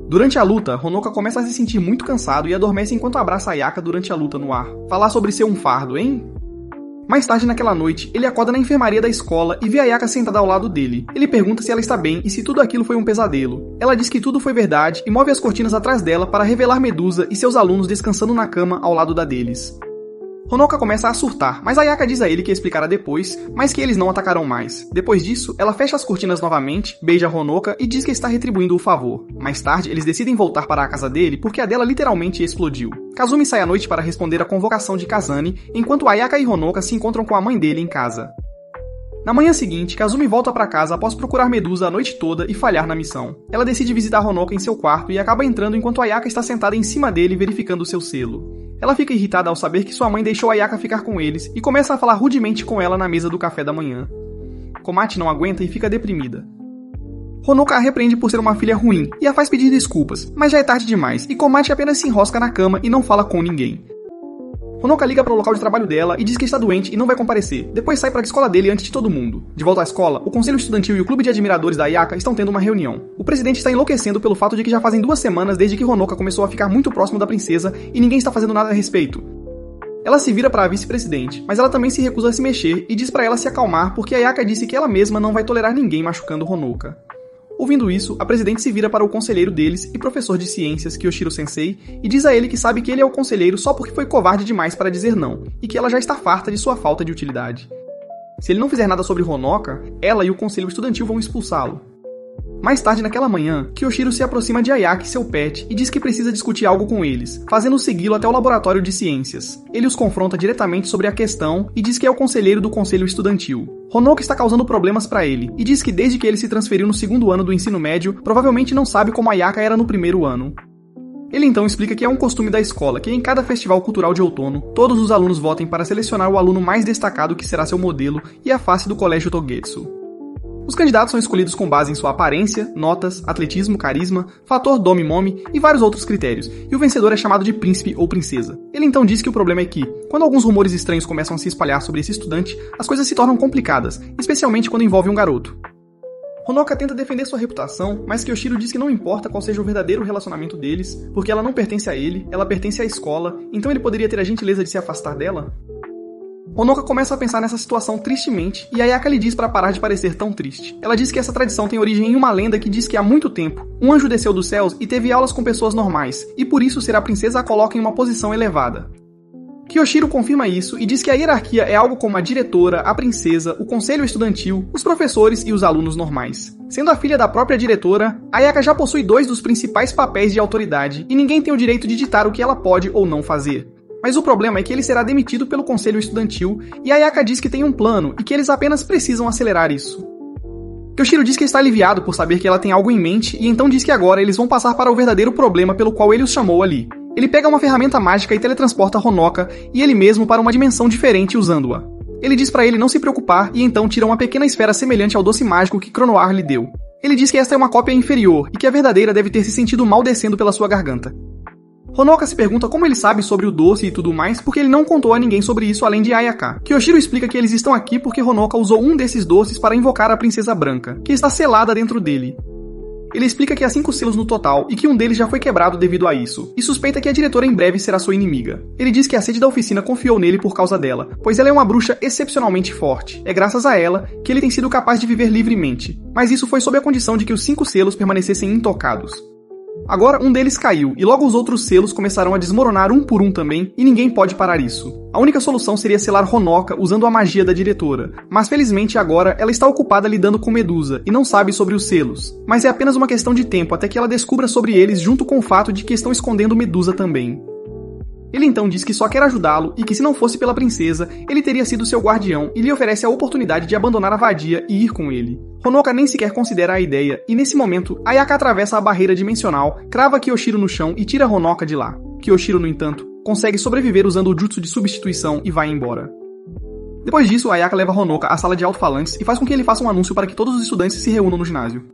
Durante a luta, Honoka começa a se sentir muito cansado e adormece enquanto abraça Ayaka durante a luta no ar. Falar sobre ser um fardo, hein? Mais tarde naquela noite, ele acorda na enfermaria da escola e vê Ayaka sentada ao lado dele. Ele pergunta se ela está bem e se tudo aquilo foi um pesadelo. Ela diz que tudo foi verdade e move as cortinas atrás dela para revelar Medusa e seus alunos descansando na cama ao lado da deles. Honoka começa a surtar, mas Ayaka diz a ele que explicará depois, mas que eles não atacarão mais. Depois disso, ela fecha as cortinas novamente, beija Honoka e diz que está retribuindo o favor. Mais tarde, eles decidem voltar para a casa dele porque a dela literalmente explodiu. Kazumi sai à noite para responder à convocação de Kazane, enquanto Ayaka e Honoka se encontram com a mãe dele em casa. Na manhã seguinte, Kazumi volta para casa após procurar Medusa a noite toda e falhar na missão. Ela decide visitar Honoka em seu quarto e acaba entrando enquanto Ayaka está sentada em cima dele verificando seu selo. Ela fica irritada ao saber que sua mãe deixou Ayaka ficar com eles e começa a falar rudemente com ela na mesa do café da manhã. Komachi não aguenta e fica deprimida. Honoka a repreende por ser uma filha ruim e a faz pedir desculpas, mas já é tarde demais e Komachi apenas se enrosca na cama e não fala com ninguém. Honoka liga para o local de trabalho dela e diz que está doente e não vai comparecer. Depois sai para a escola dele antes de todo mundo. De volta à escola, o conselho estudantil e o clube de admiradores da Ayaka estão tendo uma reunião. O presidente está enlouquecendo pelo fato de que já fazem 2 semanas desde que Honoka começou a ficar muito próximo da princesa e ninguém está fazendo nada a respeito. Ela se vira para a vice-presidente, mas ela também se recusa a se mexer e diz para ela se acalmar porque Ayaka disse que ela mesma não vai tolerar ninguém machucando Honoka. Ouvindo isso, a presidente se vira para o conselheiro deles e professor de ciências, Kyoshiro-sensei, e diz a ele que sabe que ele é o conselheiro só porque foi covarde demais para dizer não, e que ela já está farta de sua falta de utilidade. Se ele não fizer nada sobre Honoka, ela e o conselho estudantil vão expulsá-lo. Mais tarde naquela manhã, Kyoshiro se aproxima de Ayaka e seu pet e diz que precisa discutir algo com eles, fazendo-os segui-lo até o laboratório de ciências. Ele os confronta diretamente sobre a questão e diz que é o conselheiro do conselho estudantil. Honoka está causando problemas para ele, e diz que desde que ele se transferiu no segundo ano do ensino médio, provavelmente não sabe como Ayaka era no primeiro ano. Ele então explica que é um costume da escola que em cada festival cultural de outono, todos os alunos votem para selecionar o aluno mais destacado que será seu modelo e a face do colégio Togetsu. Os candidatos são escolhidos com base em sua aparência, notas, atletismo, carisma, fator Domi-Momi e vários outros critérios, e o vencedor é chamado de príncipe ou princesa. Ele então diz que o problema é que, quando alguns rumores estranhos começam a se espalhar sobre esse estudante, as coisas se tornam complicadas, especialmente quando envolve um garoto. Honoka tenta defender sua reputação, mas Kyoshiro diz que não importa qual seja o verdadeiro relacionamento deles, porque ela não pertence a ele, ela pertence à escola, então ele poderia ter a gentileza de se afastar dela? Honoka começa a pensar nessa situação tristemente, e Ayaka lhe diz para parar de parecer tão triste. Ela diz que essa tradição tem origem em uma lenda que diz que há muito tempo, um anjo desceu dos céus e teve aulas com pessoas normais, e por isso ser a princesa a coloca em uma posição elevada. Kyoshiro confirma isso e diz que a hierarquia é algo como a diretora, a princesa, o conselho estudantil, os professores e os alunos normais. Sendo a filha da própria diretora, Ayaka já possui 2 dos principais papéis de autoridade, e ninguém tem o direito de ditar o que ela pode ou não fazer. Mas o problema é que ele será demitido pelo conselho estudantil e Ayaka diz que tem um plano e que eles apenas precisam acelerar isso. Kyoshiro diz que está aliviado por saber que ela tem algo em mente e então diz que agora eles vão passar para o verdadeiro problema pelo qual ele os chamou ali. Ele pega uma ferramenta mágica e teletransporta Honoka e ele mesmo para uma dimensão diferente usando-a. Ele diz para ele não se preocupar e então tira uma pequena esfera semelhante ao doce mágico que Cronoar lhe deu. Ele diz que esta é uma cópia inferior e que a verdadeira deve ter se sentido mal descendo pela sua garganta. Honoka se pergunta como ele sabe sobre o doce e tudo mais porque ele não contou a ninguém sobre isso além de Ayaka. Kyoshiro explica que eles estão aqui porque Honoka usou um desses doces para invocar a princesa branca, que está selada dentro dele. Ele explica que há 5 selos no total e que um deles já foi quebrado devido a isso, e suspeita que a diretora em breve será sua inimiga. Ele diz que a sede da oficina confiou nele por causa dela, pois ela é uma bruxa excepcionalmente forte. É graças a ela que ele tem sido capaz de viver livremente, mas isso foi sob a condição de que os 5 selos permanecessem intocados. Agora um deles caiu, e logo os outros selos começarão a desmoronar um por um também, e ninguém pode parar isso. A única solução seria selar Honoka usando a magia da diretora, mas felizmente agora ela está ocupada lidando com Medusa, e não sabe sobre os selos. Mas é apenas uma questão de tempo até que ela descubra sobre eles junto com o fato de que estão escondendo Medusa também. Ele então diz que só quer ajudá-lo e que se não fosse pela princesa, ele teria sido seu guardião e lhe oferece a oportunidade de abandonar a vadia e ir com ele. Honoka nem sequer considera a ideia e nesse momento, Ayaka atravessa a barreira dimensional, crava Kyoshiro no chão e tira Honoka de lá. Kyoshiro, no entanto, consegue sobreviver usando o jutsu de substituição e vai embora. Depois disso, Ayaka leva Honoka à sala de alto-falantes e faz com que ele faça um anúncio para que todos os estudantes se reúnam no ginásio.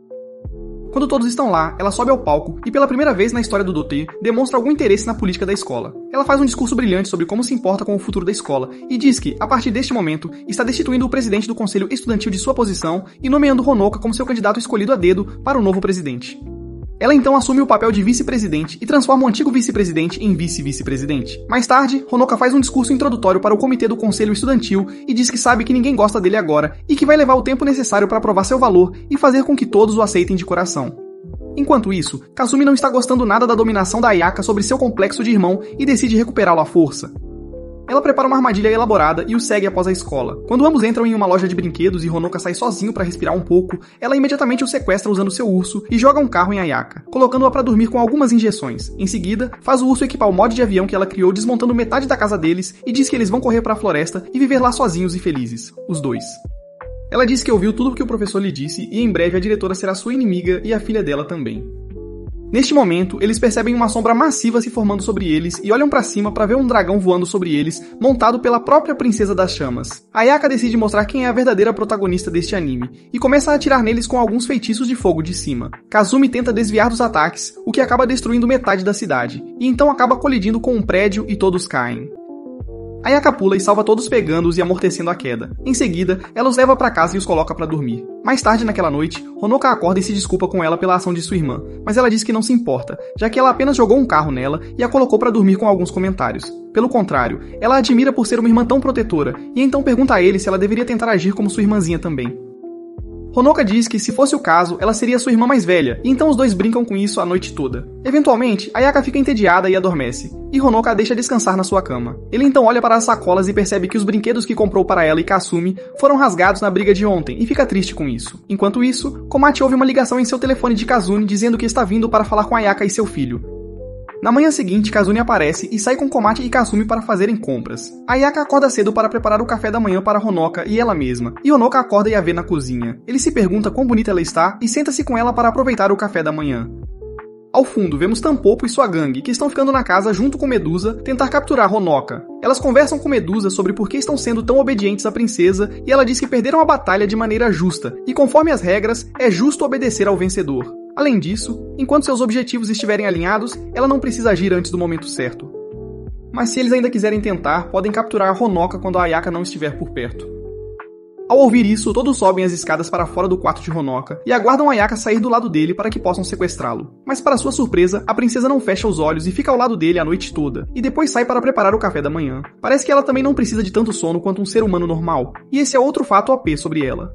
Quando todos estão lá, ela sobe ao palco e pela primeira vez na história do Dotê, demonstra algum interesse na política da escola. Ela faz um discurso brilhante sobre como se importa com o futuro da escola e diz que, a partir deste momento, está destituindo o presidente do conselho estudantil de sua posição e nomeando Honoka como seu candidato escolhido a dedo para o novo presidente. Ela então assume o papel de vice-presidente e transforma o antigo vice-presidente em vice-vice-presidente. Mais tarde, Honoka faz um discurso introdutório para o comitê do conselho estudantil e diz que sabe que ninguém gosta dele agora e que vai levar o tempo necessário para provar seu valor e fazer com que todos o aceitem de coração. Enquanto isso, Kazumi não está gostando nada da dominação da Ayaka sobre seu complexo de irmão e decide recuperá-lo à força. Ela prepara uma armadilha elaborada e o segue após a escola. Quando ambos entram em uma loja de brinquedos e Honoka sai sozinho para respirar um pouco, ela imediatamente o sequestra usando seu urso e joga um carro em Ayaka, colocando-a para dormir com algumas injeções. Em seguida, faz o urso equipar o mod de avião que ela criou desmontando metade da casa deles e diz que eles vão correr para a floresta e viver lá sozinhos e felizes, os dois. Ela diz que ouviu tudo o que o professor lhe disse e em breve a diretora será sua inimiga e a filha dela também. Neste momento, eles percebem uma sombra massiva se formando sobre eles e olham para cima para ver um dragão voando sobre eles, montado pela própria Princesa das Chamas. Ayaka decide mostrar quem é a verdadeira protagonista deste anime, e começa a atirar neles com alguns feitiços de fogo de cima. Kazumi tenta desviar dos ataques, o que acaba destruindo metade da cidade, e então acaba colidindo com um prédio e todos caem. Ayaka pula e salva todos pegando-os e amortecendo a queda. Em seguida, ela os leva para casa e os coloca para dormir. Mais tarde naquela noite, Honoka acorda e se desculpa com ela pela ação de sua irmã, mas ela diz que não se importa, já que ela apenas jogou um carro nela e a colocou para dormir com alguns comentários. Pelo contrário, ela a admira por ser uma irmã tão protetora, e então pergunta a ele se ela deveria tentar agir como sua irmãzinha também. Honoka diz que, se fosse o caso, ela seria sua irmã mais velha, e então os dois brincam com isso a noite toda. Eventualmente, Ayaka fica entediada e adormece, e Honoka a deixa descansar na sua cama. Ele então olha para as sacolas e percebe que os brinquedos que comprou para ela e Kasumi foram rasgados na briga de ontem, e fica triste com isso. Enquanto isso, Komachi ouve uma ligação em seu telefone de Kazune dizendo que está vindo para falar com Ayaka e seu filho. Na manhã seguinte, Kazune aparece e sai com Komachi e Kasumi para fazerem compras. Ayaka acorda cedo para preparar o café da manhã para Honoka e ela mesma, e Honoka acorda e a vê na cozinha. Ele se pergunta quão bonita ela está e senta-se com ela para aproveitar o café da manhã. Ao fundo, vemos Tampopo e sua gangue, que estão ficando na casa junto com Medusa, tentar capturar Honoka. Elas conversam com Medusa sobre por que estão sendo tão obedientes à princesa, e ela diz que perderam a batalha de maneira justa, e conforme as regras, é justo obedecer ao vencedor. Além disso, enquanto seus objetivos estiverem alinhados, ela não precisa agir antes do momento certo. Mas se eles ainda quiserem tentar, podem capturar Honoka quando a Ayaka não estiver por perto. Ao ouvir isso, todos sobem as escadas para fora do quarto de Honoka e aguardam Ayaka sair do lado dele para que possam sequestrá-lo. Mas para sua surpresa, a princesa não fecha os olhos e fica ao lado dele a noite toda, e depois sai para preparar o café da manhã. Parece que ela também não precisa de tanto sono quanto um ser humano normal, e esse é outro fato OP sobre ela.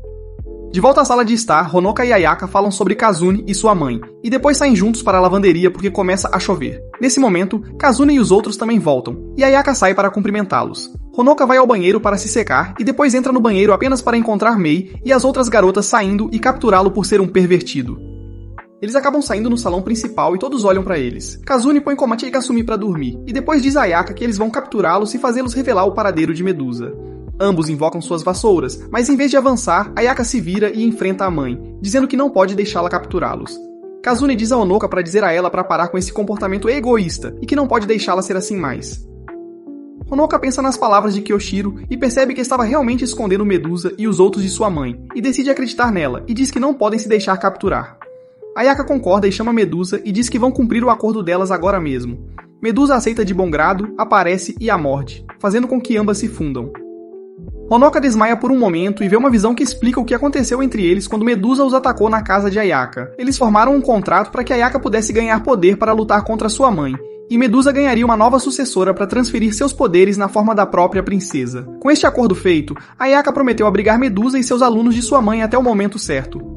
De volta à sala de estar, Honoka e Ayaka falam sobre Kazune e sua mãe, e depois saem juntos para a lavanderia porque começa a chover. Nesse momento, Kazune e os outros também voltam, e Ayaka sai para cumprimentá-los. Honoka vai ao banheiro para se secar e depois entra no banheiro apenas para encontrar Mei e as outras garotas saindo e capturá-lo por ser um pervertido. Eles acabam saindo no salão principal e todos olham para eles. Kazune põe Komachi e Kasumi para dormir, e depois diz a Ayaka que eles vão capturá-los e fazê-los revelar o paradeiro de Medusa. Ambos invocam suas vassouras, mas em vez de avançar, Ayaka se vira e enfrenta a mãe, dizendo que não pode deixá-la capturá-los. Kazune diz a Honoka para dizer a ela para parar com esse comportamento egoísta e que não pode deixá-la ser assim mais. Honoka pensa nas palavras de Kyoshiro e percebe que estava realmente escondendo Medusa e os outros de sua mãe, e decide acreditar nela e diz que não podem se deixar capturar. Ayaka concorda e chama Medusa e diz que vão cumprir o acordo delas agora mesmo. Medusa aceita de bom grado, aparece e a morde, fazendo com que ambas se fundam. Honoka desmaia por um momento e vê uma visão que explica o que aconteceu entre eles quando Medusa os atacou na casa de Ayaka. Eles formaram um contrato para que Ayaka pudesse ganhar poder para lutar contra sua mãe, e Medusa ganharia uma nova sucessora para transferir seus poderes na forma da própria princesa. Com este acordo feito, Ayaka prometeu abrigar Medusa e seus alunos de sua mãe até o momento certo.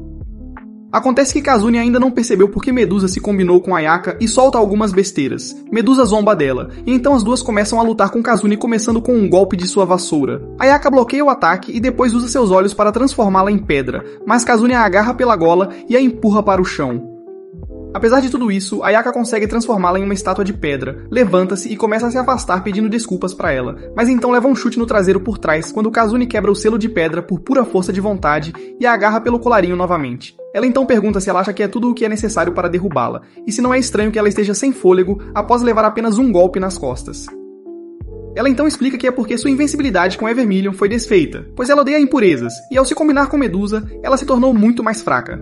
Acontece que Kazune ainda não percebeu por que Medusa se combinou com Ayaka e solta algumas besteiras. Medusa zomba dela, e então as duas começam a lutar com Kazune, começando com um golpe de sua vassoura. Ayaka bloqueia o ataque e depois usa seus olhos para transformá-la em pedra, mas Kazune a agarra pela gola e a empurra para o chão. Apesar de tudo isso, Ayaka consegue transformá-la em uma estátua de pedra, levanta-se e começa a se afastar pedindo desculpas para ela, mas então leva um chute no traseiro por trás quando Kazune quebra o selo de pedra por pura força de vontade e a agarra pelo colarinho novamente. Ela então pergunta se ela acha que é tudo o que é necessário para derrubá-la, e se não é estranho que ela esteja sem fôlego após levar apenas um golpe nas costas. Ela então explica que é porque sua invencibilidade com Evermillion foi desfeita, pois ela odeia impurezas, e ao se combinar com Medusa, ela se tornou muito mais fraca.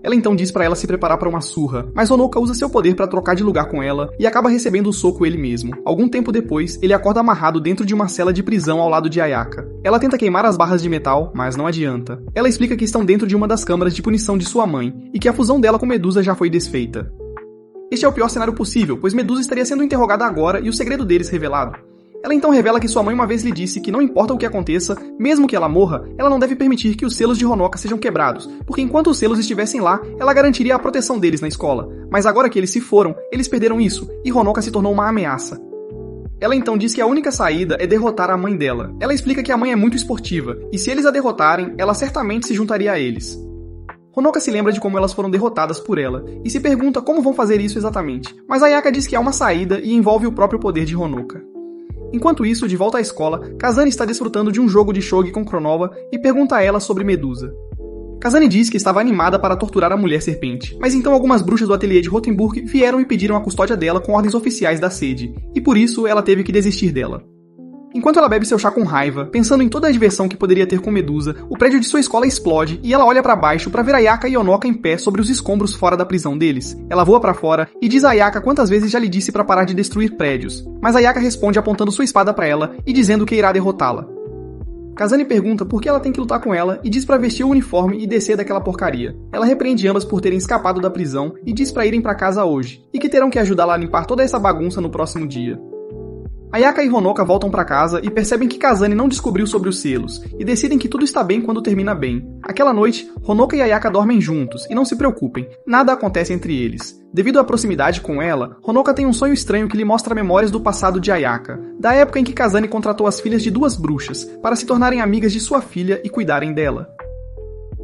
Ela então diz para ela se preparar para uma surra, mas Honoka usa seu poder para trocar de lugar com ela e acaba recebendo o soco ele mesmo. Algum tempo depois, ele acorda amarrado dentro de uma cela de prisão ao lado de Ayaka. Ela tenta queimar as barras de metal, mas não adianta. Ela explica que estão dentro de uma das câmaras de punição de sua mãe e que a fusão dela com Medusa já foi desfeita. Este é o pior cenário possível, pois Medusa estaria sendo interrogada agora e o segredo deles revelado. Ela então revela que sua mãe uma vez lhe disse que não importa o que aconteça, mesmo que ela morra, ela não deve permitir que os selos de Honoka sejam quebrados, porque enquanto os selos estivessem lá, ela garantiria a proteção deles na escola. Mas agora que eles se foram, eles perderam isso, e Honoka se tornou uma ameaça. Ela então diz que a única saída é derrotar a mãe dela. Ela explica que a mãe é muito esportiva, e se eles a derrotarem, ela certamente se juntaria a eles. Honoka se lembra de como elas foram derrotadas por ela, e se pergunta como vão fazer isso exatamente, mas Ayaka diz que há uma saída e envolve o próprio poder de Honoka. Enquanto isso, de volta à escola, Kazane está desfrutando de um jogo de shogi com Kronova e pergunta a ela sobre Medusa. Kazane diz que estava animada para torturar a mulher serpente, mas então algumas bruxas do ateliê de Rotenburg vieram e pediram a custódia dela com ordens oficiais da sede, e por isso ela teve que desistir dela. Enquanto ela bebe seu chá com raiva, pensando em toda a diversão que poderia ter com Medusa, o prédio de sua escola explode e ela olha pra baixo pra ver Ayaka e Honoka em pé sobre os escombros fora da prisão deles. Ela voa pra fora e diz a Ayaka quantas vezes já lhe disse pra parar de destruir prédios, mas Ayaka responde apontando sua espada pra ela e dizendo que irá derrotá-la. Kazane pergunta por que ela tem que lutar com ela e diz pra vestir o uniforme e descer daquela porcaria. Ela repreende ambas por terem escapado da prisão e diz pra irem pra casa hoje, e que terão que ajudá-la a limpar toda essa bagunça no próximo dia. Ayaka e Honoka voltam pra casa e percebem que Kazane não descobriu sobre os selos, e decidem que tudo está bem quando termina bem. Aquela noite, Honoka e Ayaka dormem juntos, e não se preocupem, nada acontece entre eles. Devido à proximidade com ela, Honoka tem um sonho estranho que lhe mostra memórias do passado de Ayaka, da época em que Kazane contratou as filhas de 2 bruxas, para se tornarem amigas de sua filha e cuidarem dela.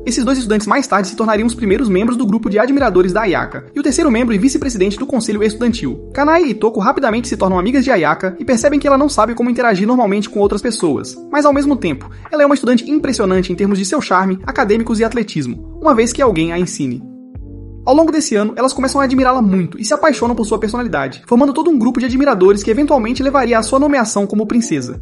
Esses 2 estudantes mais tarde se tornariam os primeiros membros do grupo de admiradores da Ayaka, e o terceiro membro e vice-presidente do conselho estudantil. Kanai e Toko rapidamente se tornam amigas de Ayaka e percebem que ela não sabe como interagir normalmente com outras pessoas, mas ao mesmo tempo, ela é uma estudante impressionante em termos de seu charme, acadêmicos e atletismo, uma vez que alguém a ensine. Ao longo desse ano, elas começam a admirá-la muito e se apaixonam por sua personalidade, formando todo um grupo de admiradores que eventualmente levaria à sua nomeação como princesa.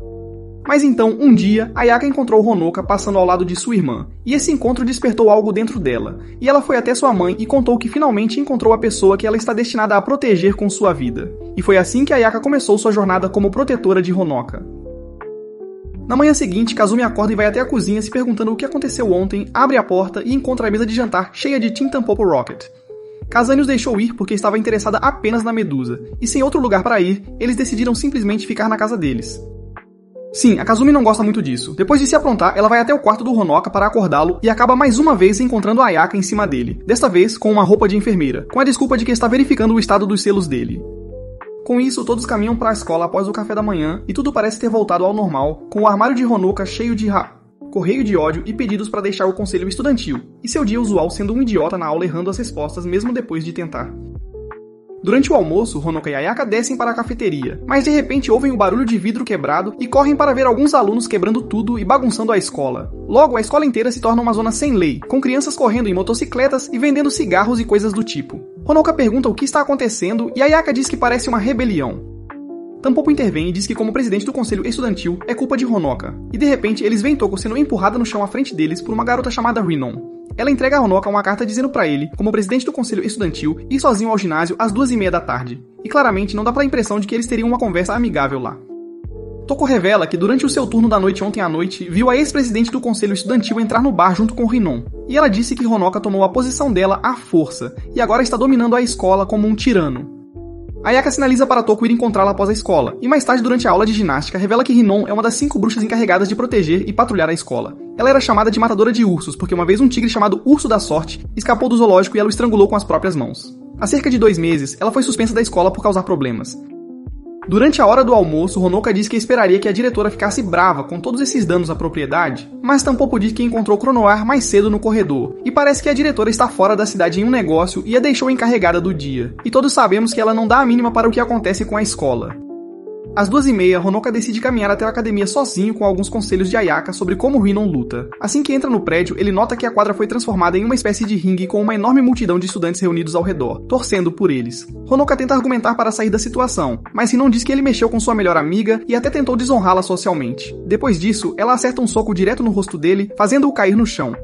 Mas então, um dia, Ayaka encontrou Honoka passando ao lado de sua irmã, e esse encontro despertou algo dentro dela, e ela foi até sua mãe e contou que finalmente encontrou a pessoa que ela está destinada a proteger com sua vida. E foi assim que Ayaka começou sua jornada como protetora de Honoka. Na manhã seguinte, Kazumi acorda e vai até a cozinha se perguntando o que aconteceu ontem, abre a porta e encontra a mesa de jantar cheia de Tintampopo Rocket. Kazane os deixou ir porque estava interessada apenas na Medusa, e sem outro lugar para ir, eles decidiram simplesmente ficar na casa deles. Sim, a Kazumi não gosta muito disso. Depois de se aprontar, ela vai até o quarto do Honoka para acordá-lo e acaba mais uma vez encontrando a Ayaka em cima dele, desta vez com uma roupa de enfermeira, com a desculpa de que está verificando o estado dos selos dele. Com isso, todos caminham para a escola após o café da manhã e tudo parece ter voltado ao normal, com o armário de Honoka cheio de correio de ódio e pedidos para deixar o conselho estudantil, e seu dia usual sendo um idiota na aula errando as respostas mesmo depois de tentar. Durante o almoço, Honoka e Ayaka descem para a cafeteria, mas de repente ouvem o barulho de vidro quebrado e correm para ver alguns alunos quebrando tudo e bagunçando a escola. Logo, a escola inteira se torna uma zona sem lei, com crianças correndo em motocicletas e vendendo cigarros e coisas do tipo. Honoka pergunta o que está acontecendo e Ayaka diz que parece uma rebelião. Tampopo intervém e diz que como presidente do conselho estudantil é culpa de Honoka, e de repente eles veem Toko sendo empurrada no chão à frente deles por uma garota chamada Rinon. Ela entrega a Honoka uma carta dizendo pra ele, como presidente do conselho estudantil, ir sozinho ao ginásio às 2:30 da tarde. E claramente não dá pra impressão de que eles teriam uma conversa amigável lá. Toko revela que durante o seu turno da noite ontem à noite, viu a ex-presidente do conselho estudantil entrar no bar junto com Rinon. E ela disse que Honoka tomou a posição dela à força, e agora está dominando a escola como um tirano. Ayaka sinaliza para Toko ir encontrá-la após a escola, e mais tarde durante a aula de ginástica revela que Rinon é uma das 5 bruxas encarregadas de proteger e patrulhar a escola. Ela era chamada de matadora de ursos, porque uma vez um tigre chamado Urso da Sorte escapou do zoológico e ela o estrangulou com as próprias mãos. Há cerca de 2 meses, ela foi suspensa da escola por causar problemas. Durante a hora do almoço, Honoka diz que esperaria que a diretora ficasse brava com todos esses danos à propriedade, mas tampouco diz que encontrou Cronoar mais cedo no corredor, e parece que a diretora está fora da cidade em um negócio e a deixou encarregada do dia. E todos sabemos que ela não dá a mínima para o que acontece com a escola. Às 2:30, Honoka decide caminhar até a academia sozinho com alguns conselhos de Ayaka sobre como Rinon luta. Assim que entra no prédio, ele nota que a quadra foi transformada em uma espécie de ringue com uma enorme multidão de estudantes reunidos ao redor, torcendo por eles. Honoka tenta argumentar para sair da situação, mas Rinon diz que ele mexeu com sua melhor amiga e até tentou desonrá-la socialmente. Depois disso, ela acerta um soco direto no rosto dele, fazendo-o cair no chão.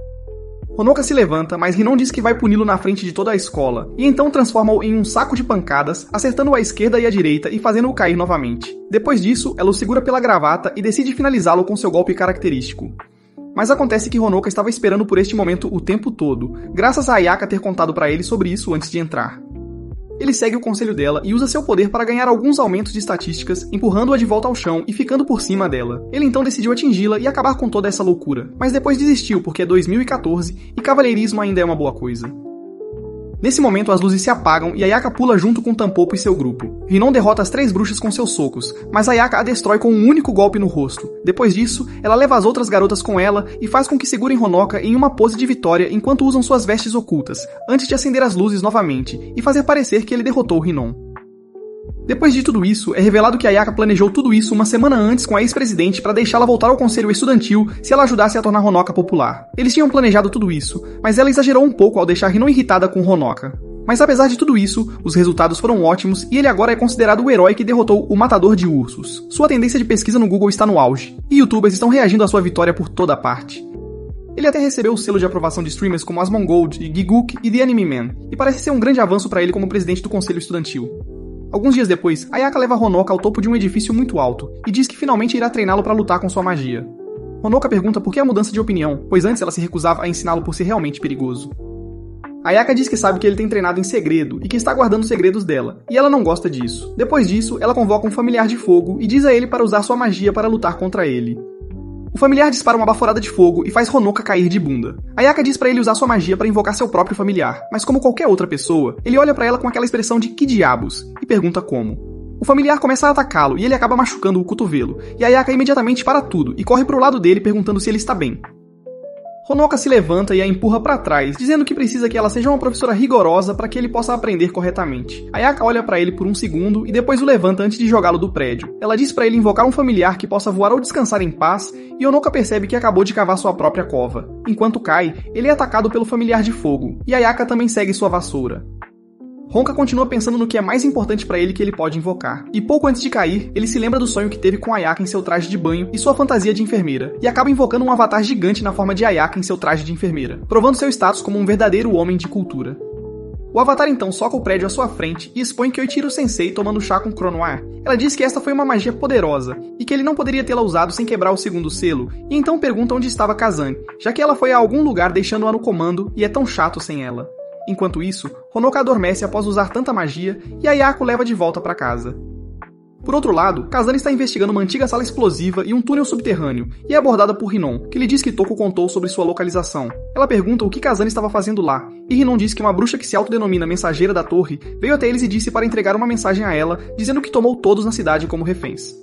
Honoka se levanta, mas Rinon diz que vai puni-lo na frente de toda a escola, e então transforma-o em um saco de pancadas, acertando-o à esquerda e à direita e fazendo-o cair novamente. Depois disso, ela o segura pela gravata e decide finalizá-lo com seu golpe característico. Mas acontece que Honoka estava esperando por este momento o tempo todo, graças a Ayaka ter contado para ele sobre isso antes de entrar. Ele segue o conselho dela e usa seu poder para ganhar alguns aumentos de estatísticas, empurrando-a de volta ao chão e ficando por cima dela. Ele então decidiu atingi-la e acabar com toda essa loucura, mas depois desistiu porque é 2014 e cavalheirismo ainda é uma boa coisa. Nesse momento, as luzes se apagam e Ayaka pula junto com Tampopo e seu grupo. Rinon derrota as 3 bruxas com seus socos, mas Ayaka a destrói com um único golpe no rosto. Depois disso, ela leva as outras garotas com ela e faz com que segurem Honoka em uma pose de vitória enquanto usam suas vestes ocultas, antes de acender as luzes novamente e fazer parecer que ele derrotou Rinon. Depois de tudo isso, é revelado que Ayaka planejou tudo isso uma semana antes com a ex-presidente para deixá-la voltar ao conselho estudantil se ela ajudasse a tornar Honoka popular. Eles tinham planejado tudo isso, mas ela exagerou um pouco ao deixar Rinon irritada com Honoka. Mas apesar de tudo isso, os resultados foram ótimos e ele agora é considerado o herói que derrotou o Matador de Ursos. Sua tendência de pesquisa no Google está no auge, e youtubers estão reagindo à sua vitória por toda parte. Ele até recebeu o selo de aprovação de streamers como Asmongold, Gigook e The Anime Man, e parece ser um grande avanço para ele como presidente do conselho estudantil. Alguns dias depois, Ayaka leva Honoka ao topo de um edifício muito alto, e diz que finalmente irá treiná-lo para lutar com sua magia. Honoka pergunta por que a mudança de opinião, pois antes ela se recusava a ensiná-lo por ser realmente perigoso. Ayaka diz que sabe que ele tem treinado em segredo e que está guardando os segredos dela, e ela não gosta disso. Depois disso, ela convoca um familiar de fogo e diz a ele para usar sua magia para lutar contra ele. O familiar dispara uma baforada de fogo e faz Honoka cair de bunda. Ayaka diz para ele usar sua magia para invocar seu próprio familiar, mas como qualquer outra pessoa, ele olha para ela com aquela expressão de que diabos, e pergunta como. O familiar começa a atacá-lo e ele acaba machucando o cotovelo, e Ayaka imediatamente para tudo e corre pro lado dele perguntando se ele está bem. Honoka se levanta e a empurra para trás, dizendo que precisa que ela seja uma professora rigorosa para que ele possa aprender corretamente. Ayaka olha para ele por um segundo e depois o levanta antes de jogá-lo do prédio. Ela diz para ele invocar um familiar que possa voar ou descansar em paz, e Honoka percebe que acabou de cavar sua própria cova. Enquanto cai, ele é atacado pelo familiar de fogo, e Ayaka também segue sua vassoura. Honka continua pensando no que é mais importante para ele que ele pode invocar. E pouco antes de cair, ele se lembra do sonho que teve com Ayaka em seu traje de banho e sua fantasia de enfermeira, e acaba invocando um avatar gigante na forma de Ayaka em seu traje de enfermeira, provando seu status como um verdadeiro homem de cultura. O avatar então soca o prédio à sua frente e expõe Kyoichiro Sensei tomando chá com Chronoir. Ela diz que esta foi uma magia poderosa, e que ele não poderia tê-la usado sem quebrar o segundo selo, e então pergunta onde estava Kazane, já que ela foi a algum lugar deixando-a no comando e é tão chato sem ela. Enquanto isso, Honoka adormece após usar tanta magia e Ayaka o leva de volta para casa. Por outro lado, Kazane está investigando uma antiga sala explosiva e um túnel subterrâneo, e é abordada por Rinon, que lhe diz que Toko contou sobre sua localização. Ela pergunta o que Kazane estava fazendo lá, e Rinon diz que uma bruxa que se autodenomina Mensageira da Torre veio até eles e disse para entregar uma mensagem a ela, dizendo que tomou todos na cidade como reféns.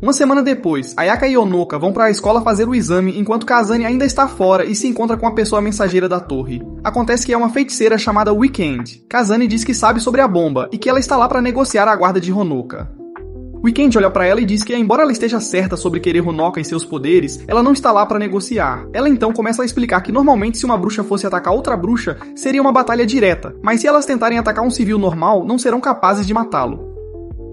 Uma semana depois, Ayaka e Honoka vão para a escola fazer o exame enquanto Kazane ainda está fora e se encontra com a pessoa mensageira da torre. Acontece que é uma feiticeira chamada Weekend. Kazane diz que sabe sobre a bomba e que ela está lá para negociar a guarda de Honoka. Weekend olha para ela e diz que, embora ela esteja certa sobre querer Honoka e seus poderes, ela não está lá para negociar. Ela então começa a explicar que normalmente se uma bruxa fosse atacar outra bruxa, seria uma batalha direta, mas se elas tentarem atacar um civil normal, não serão capazes de matá-lo.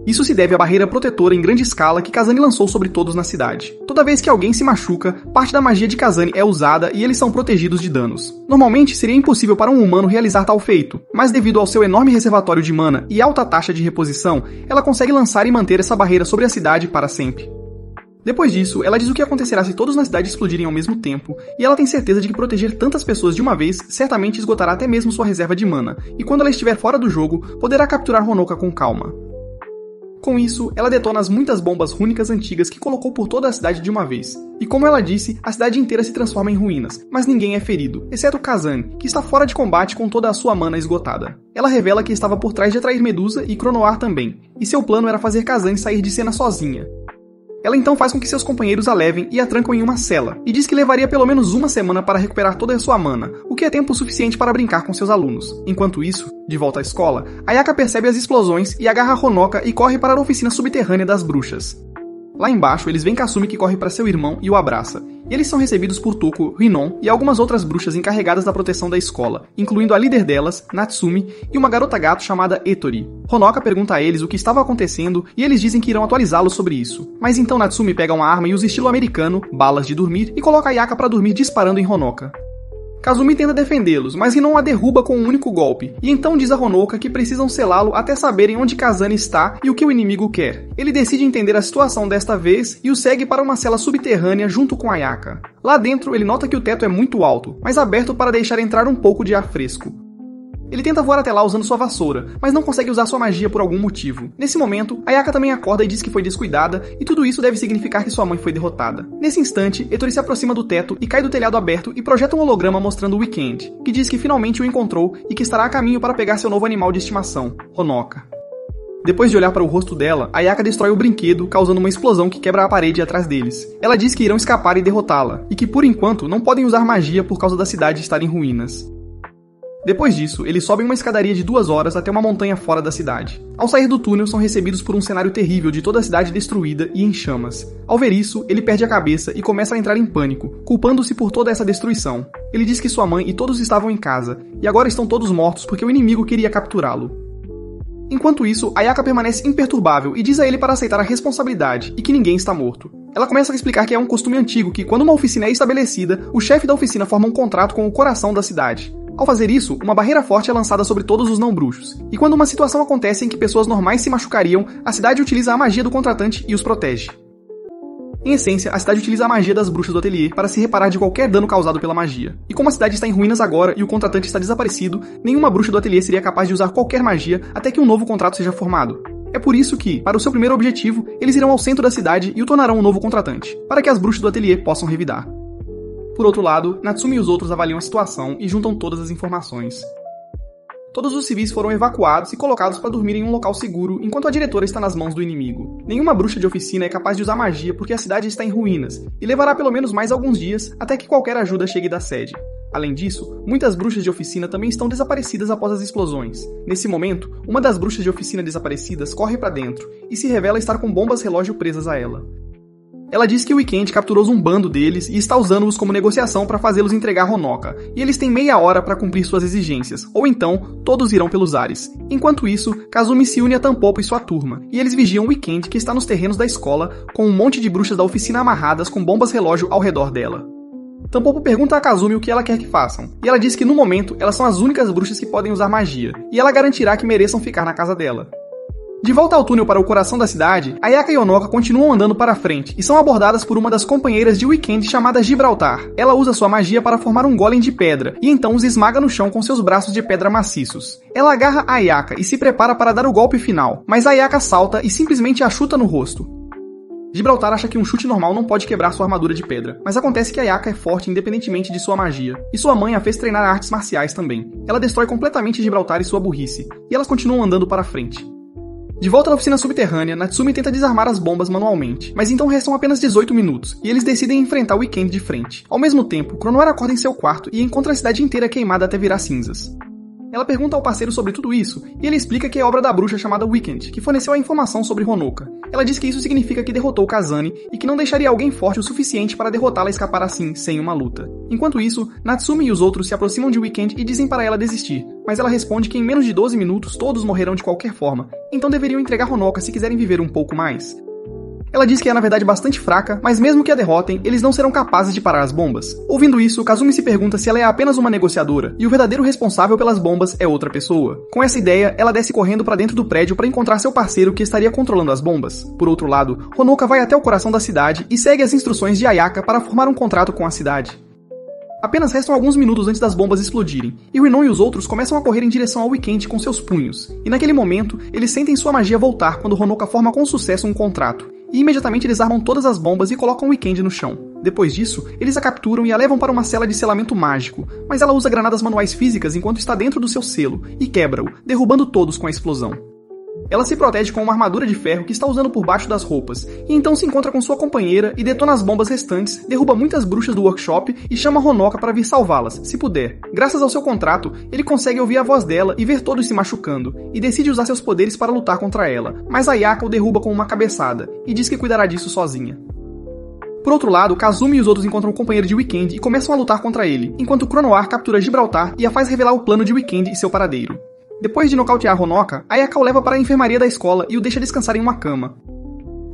Isso se deve à barreira protetora em grande escala que Kazane lançou sobre todos na cidade. Toda vez que alguém se machuca, parte da magia de Kazane é usada e eles são protegidos de danos. Normalmente seria impossível para um humano realizar tal feito, mas devido ao seu enorme reservatório de mana e alta taxa de reposição, ela consegue lançar e manter essa barreira sobre a cidade para sempre. Depois disso, ela diz o que acontecerá se todos na cidade explodirem ao mesmo tempo, e ela tem certeza de que proteger tantas pessoas de uma vez certamente esgotará até mesmo sua reserva de mana, e quando ela estiver fora do jogo, poderá capturar Honoka com calma. Com isso, ela detona as muitas bombas rúnicas antigas que colocou por toda a cidade de uma vez. E como ela disse, a cidade inteira se transforma em ruínas, mas ninguém é ferido, exceto Kazane, que está fora de combate com toda a sua mana esgotada. Ela revela que estava por trás de atrair Medusa e Chronoir também, e seu plano era fazer Kazane sair de cena sozinha. Ela então faz com que seus companheiros a levem e a trancam em uma cela, e diz que levaria pelo menos uma semana para recuperar toda a sua mana, o que é tempo suficiente para brincar com seus alunos. Enquanto isso, de volta à escola, Ayaka percebe as explosões e agarra Honoka e corre para a oficina subterrânea das bruxas. Lá embaixo, eles veem Kasumi que corre para seu irmão e o abraça, e eles são recebidos por Toko, Rinon e algumas outras bruxas encarregadas da proteção da escola, incluindo a líder delas, Natsumi, e uma garota gato chamada Etori. Honoka pergunta a eles o que estava acontecendo e eles dizem que irão atualizá-los sobre isso. Mas então Natsumi pega uma arma e usa estilo americano, balas de dormir, e coloca Ayaka para dormir disparando em Honoka. Kazumi tenta defendê-los, mas Rinon a derruba com um único golpe, e então diz a Honoka que precisam selá-lo até saberem onde Kazane está e o que o inimigo quer. Ele decide entender a situação desta vez e o segue para uma cela subterrânea junto com Ayaka. Lá dentro, ele nota que o teto é muito alto, mas aberto para deixar entrar um pouco de ar fresco. Ele tenta voar até lá usando sua vassoura, mas não consegue usar sua magia por algum motivo. Nesse momento, Ayaka também acorda e diz que foi descuidada, e tudo isso deve significar que sua mãe foi derrotada. Nesse instante, Etori se aproxima do teto e cai do telhado aberto e projeta um holograma mostrando Weekend, que diz que finalmente o encontrou e que estará a caminho para pegar seu novo animal de estimação, Honoka. Depois de olhar para o rosto dela, Ayaka destrói o brinquedo, causando uma explosão que quebra a parede atrás deles. Ela diz que irão escapar e derrotá-la, e que por enquanto não podem usar magia por causa da cidade estar em ruínas. Depois disso, eles sobem uma escadaria de 2 horas até uma montanha fora da cidade. Ao sair do túnel, são recebidos por um cenário terrível de toda a cidade destruída e em chamas. Ao ver isso, ele perde a cabeça e começa a entrar em pânico, culpando-se por toda essa destruição. Ele diz que sua mãe e todos estavam em casa, e agora estão todos mortos porque o inimigo queria capturá-lo. Enquanto isso, Ayaka permanece imperturbável e diz a ele para aceitar a responsabilidade e que ninguém está morto. Ela começa a explicar que é um costume antigo que, quando uma oficina é estabelecida, o chefe da oficina forma um contrato com o coração da cidade. Ao fazer isso, uma barreira forte é lançada sobre todos os não-bruxos, e quando uma situação acontece em que pessoas normais se machucariam, a cidade utiliza a magia do contratante e os protege. Em essência, a cidade utiliza a magia das bruxas do ateliê para se reparar de qualquer dano causado pela magia. E como a cidade está em ruínas agora e o contratante está desaparecido, nenhuma bruxa do ateliê seria capaz de usar qualquer magia até que um novo contrato seja formado. É por isso que, para o seu primeiro objetivo, eles irão ao centro da cidade e o tornarão um novo contratante, para que as bruxas do ateliê possam revidar. Por outro lado, Natsumi e os outros avaliam a situação e juntam todas as informações. Todos os civis foram evacuados e colocados para dormir em um local seguro enquanto a diretora está nas mãos do inimigo. Nenhuma bruxa de oficina é capaz de usar magia porque a cidade está em ruínas, e levará pelo menos mais alguns dias até que qualquer ajuda chegue da sede. Além disso, muitas bruxas de oficina também estão desaparecidas após as explosões. Nesse momento, uma das bruxas de oficina desaparecidas corre para dentro e se revela estar com bombas relógio presas a ela. Ela diz que o Weekend capturou um bando deles e está usando-os como negociação para fazê-los entregar Honoka, e eles têm meia hora para cumprir suas exigências, ou então, todos irão pelos ares. Enquanto isso, Kazumi se une a Tampopo e sua turma, e eles vigiam o Weekend que está nos terrenos da escola, com um monte de bruxas da oficina amarradas com bombas relógio ao redor dela. Tampopo pergunta a Kazumi o que ela quer que façam, e ela diz que no momento elas são as únicas bruxas que podem usar magia, e ela garantirá que mereçam ficar na casa dela. De volta ao túnel para o coração da cidade, Ayaka e Honoka continuam andando para frente e são abordadas por uma das companheiras de Weekend chamada Gibraltar. Ela usa sua magia para formar um golem de pedra e então os esmaga no chão com seus braços de pedra maciços. Ela agarra a Ayaka e se prepara para dar o golpe final, mas Ayaka salta e simplesmente a chuta no rosto. Gibraltar acha que um chute normal não pode quebrar sua armadura de pedra, mas acontece que Ayaka é forte independentemente de sua magia, e sua mãe a fez treinar artes marciais também. Ela destrói completamente Gibraltar e sua burrice, e elas continuam andando para frente. De volta na oficina subterrânea, Natsumi tenta desarmar as bombas manualmente, mas então restam apenas 18 minutos, e eles decidem enfrentar o Weekend de frente. Ao mesmo tempo, Crownoir acorda em seu quarto e encontra a cidade inteira queimada até virar cinzas. Ela pergunta ao parceiro sobre tudo isso, e ele explica que é obra da bruxa chamada Weekend, que forneceu a informação sobre Honoka. Ela diz que isso significa que derrotou Kazane, e que não deixaria alguém forte o suficiente para derrotá-la e escapar assim, sem uma luta. Enquanto isso, Natsumi e os outros se aproximam de Weekend e dizem para ela desistir, mas ela responde que em menos de 12 minutos todos morrerão de qualquer forma, então deveriam entregar Honoka se quiserem viver um pouco mais. Ela diz que é na verdade bastante fraca, mas mesmo que a derrotem, eles não serão capazes de parar as bombas. Ouvindo isso, Kazumi se pergunta se ela é apenas uma negociadora, e o verdadeiro responsável pelas bombas é outra pessoa. Com essa ideia, ela desce correndo para dentro do prédio para encontrar seu parceiro que estaria controlando as bombas. Por outro lado, Honoka vai até o coração da cidade e segue as instruções de Ayaka para formar um contrato com a cidade. Apenas restam alguns minutos antes das bombas explodirem, e Rinon e os outros começam a correr em direção ao Weekend com seus punhos, e naquele momento, eles sentem sua magia voltar quando Honoka forma com sucesso um contrato. E imediatamente eles armam todas as bombas e colocam o Weekend no chão. Depois disso, eles a capturam e a levam para uma cela de selamento mágico, mas ela usa granadas manuais físicas enquanto está dentro do seu selo, e quebra-o, derrubando todos com a explosão. Ela se protege com uma armadura de ferro que está usando por baixo das roupas, e então se encontra com sua companheira e detona as bombas restantes, derruba muitas bruxas do workshop e chama Honoka para vir salvá-las, se puder. Graças ao seu contrato, ele consegue ouvir a voz dela e ver todos se machucando, e decide usar seus poderes para lutar contra ela, mas Ayaka o derruba com uma cabeçada, e diz que cuidará disso sozinha. Por outro lado, Kazumi e os outros encontram o companheiro de Weekend e começam a lutar contra ele, enquanto Crownoir captura Gibraltar e a faz revelar o plano de Weekend e seu paradeiro. Depois de nocautear Honoka, Ayaka o leva para a enfermaria da escola e o deixa descansar em uma cama.